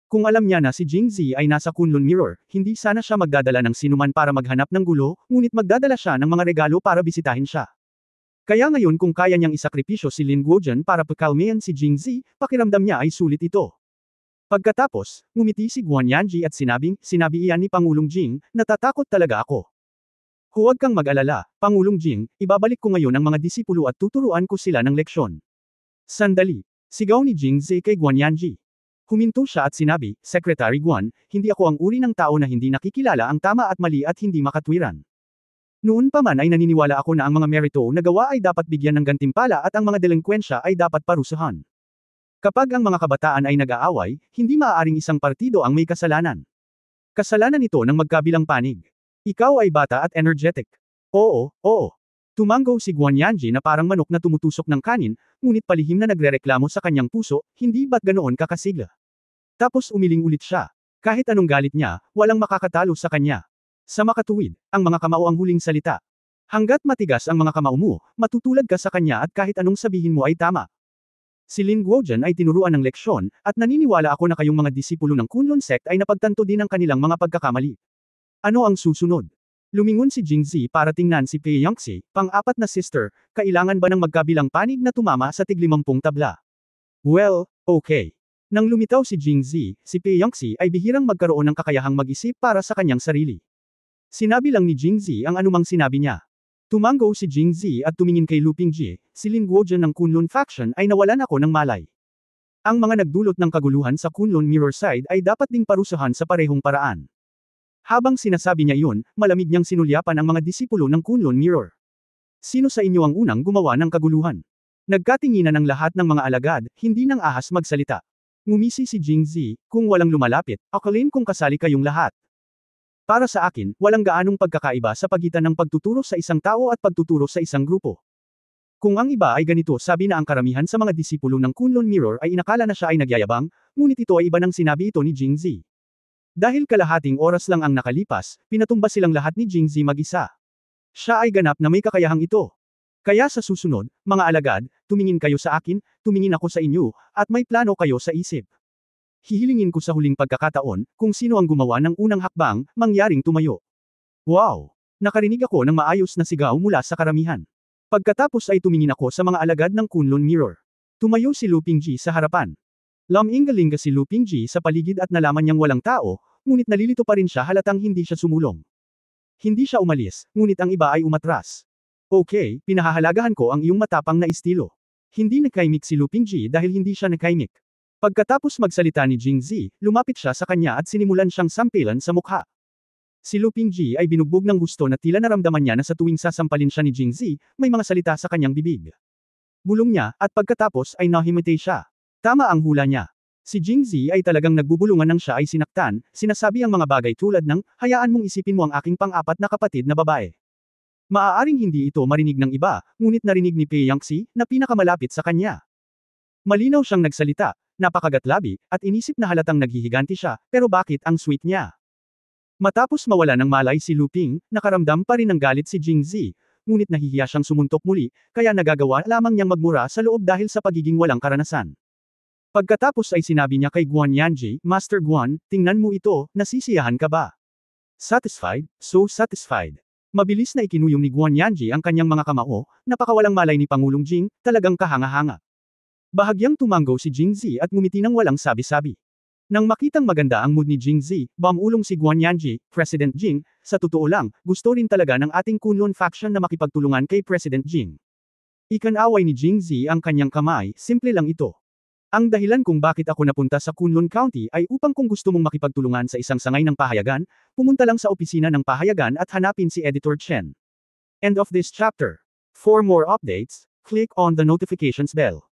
Kung alam niya na si Jingzi ay nasa Kunlun Mirror, hindi sana siya magdadala ng sinuman para maghanap ng gulo, ngunit magdadala siya ng mga regalo para bisitahin siya. Kaya ngayon kung kaya niyang isakripisyo si Lin Guozhen para pakalmayan si Jingzi, pakiramdam niya ay sulit ito. Pagkatapos, ngumiti si Guan Yanji at sinabi iyan ni Pangulong Jing, natatakot talaga ako. Huwag kang mag-alala, Pangulong Jing, ibabalik ko ngayon ang mga disipulo at tuturuan ko sila ng leksyon. Sandali, sigaw ni Jingzi kay Guan Yanji. Huminto siya at sinabi, Secretary Guan, hindi ako ang uri ng tao na hindi nakikilala ang tama at mali at hindi makatwiran. Noon pa man ay naniniwala ako na ang mga merito na gawa ay dapat bigyan ng gantimpala at ang mga delinkwensya ay dapat parusahan. Kapag ang mga kabataan ay nag-aaway, hindi maaaring isang partido ang may kasalanan. Kasalanan ito ng magkabilang panig. Ikaw ay bata at energetic. Oo. Tumanggo si Guan Yanji na parang manok na tumutusok ng kanin, ngunit palihim na nagrereklamo sa kanyang puso, hindi ba't ganoon kakasigla. Tapos umiling ulit siya. Kahit anong galit niya, walang makakatalo sa kanya. Sa makatuwid, ang mga kamao ang huling salita. Hanggat matigas ang mga kamao mo, matutulad ka sa kanya at kahit anong sabihin mo ay tama. Si Lin Guozhen ay tinuruan ng leksyon, at naniniwala ako na kayong mga disipulo ng Kunlun sect ay napagtanto din ang kanilang mga pagkakamali. Ano ang susunod? Lumingon si Jingzi para tingnan si Pei Yangxi, pang-apat na sister, kailangan ba ng magkabilang panig na tumama sa tig-50 tabla? Well, okay. Nang lumitaw si Jingzi, si Pei Yangxi ay bihirang magkaroon ng kakayahang mag-isip para sa kanyang sarili. Sinabi lang ni Jingzi ang anumang sinabi niya. Tumanggo si Jingzi at tumingin kay Lu Pingji, si Lin Guozhen ng Kunlun faction ay nawalan ako ng malay. Ang mga nagdulot ng kaguluhan sa Kunlun Mirror side ay dapat ding parusahan sa parehong paraan. Habang sinasabi niya iyon, malamig niyang sinulyapan ang mga disipulo ng Kunlun Mirror. Sino sa inyo ang unang gumawa ng kaguluhan? Nagkatinginan ang lahat ng mga alagad, hindi nang ahas magsalita. Ngumisi si Jingzi, kung walang lumalapit, akalin kung kasali kayong lahat. Para sa akin, walang gaanong pagkakaiba sa pagitan ng pagtuturo sa isang tao at pagtuturo sa isang grupo. Kung ang iba ay ganito, sabi na ang karamihan sa mga disipulo ng Kunlun Mirror ay inakala na siya ay nagyayabang, ngunit ito ay iba nang sinabi ito ni Jingzi. Dahil kalahating oras lang ang nakalipas, pinatumba silang lahat ni Jingzi mag-isa. Siya ay ganap na may kakayahang ito. Kaya sa susunod, mga alagad, tumingin kayo sa akin, tumingin ako sa inyo, at may plano kayo sa isip. Hihilingin ko sa huling pagkakataon, kung sino ang gumawa ng unang hakbang, mangyaring tumayo. Wow! Nakarinig ako ng maayos na sigaw mula sa karamihan. Pagkatapos ay tumingin ako sa mga alagad ng Kunlun Mirror. Tumayo si Lu Pingji sa harapan. Laminggalinga si Lu Pingji sa paligid at nalaman niyang walang tao, ngunit nalilito pa rin siya halatang hindi siya sumulong. Hindi siya umalis, ngunit ang iba ay umatras. Okay, pinahahalagahan ko ang iyong matapang na estilo. Hindi nakaimik si Lu Pingji dahil hindi siya nakaimik. Pagkatapos magsalita ni Jingzi, lumapit siya sa kanya at sinimulan siyang sampilan sa mukha. Si Lu Pingji ay binugbog ng gusto na tila naramdaman niya na sa tuwing sasampalin siya ni Jingzi, may mga salita sa kanyang bibig. Bulong niya, at pagkatapos ay nahimatay siya. Tama ang hula niya. Si Jingzi ay talagang nagbubulungan nang siya ay sinaktan, sinasabi ang mga bagay tulad ng, hayaan mong isipin mo ang aking pang-apat na kapatid na babae. Maaaring hindi ito marinig ng iba, ngunit narinig ni Pei Yangxi, na pinakamalapit sa kanya. Malinaw siyang nagsalita, napakagatlabi, at inisip na halatang naghihiganti siya, pero bakit ang sweet niya? Matapos mawala ng malay si Lu Ping, nakaramdam pa rin ng galit si Jingzi, ngunit nahihiya siyang sumuntok muli, kaya nagagawa lamang niyang magmura sa loob dahil sa pagiging walang karanasan. Pagkatapos ay sinabi niya kay Guan Yanji, Master Guan, tingnan mo ito, nasisiyahan ka ba? Satisfied? So satisfied. Mabilis na ikinuyong ni Guan Yanji ang kanyang mga kamao, napakawalang malay ni Pangulong Jing, talagang kahanga-hanga. Bahagyang tumanggo si Jingzi at ngumiti ng walang sabi-sabi. Nang makitang maganda ang mood ni Jingzi, bumulong si Guan Yanji, President Jing, sa totoo lang, gusto rin talaga ng ating Kunlun faction na makipagtulungan kay President Jing. Ikanaway ni Jingzi ang kanyang kamay, simple lang ito. Ang dahilan kung bakit ako napunta sa Kunlun County ay upang kung gusto mong makipagtulungan sa isang sangay ng pahayagan, pumunta lang sa opisina ng pahayagan at hanapin si Editor Chen. End of this chapter. For more updates, click on the notifications bell.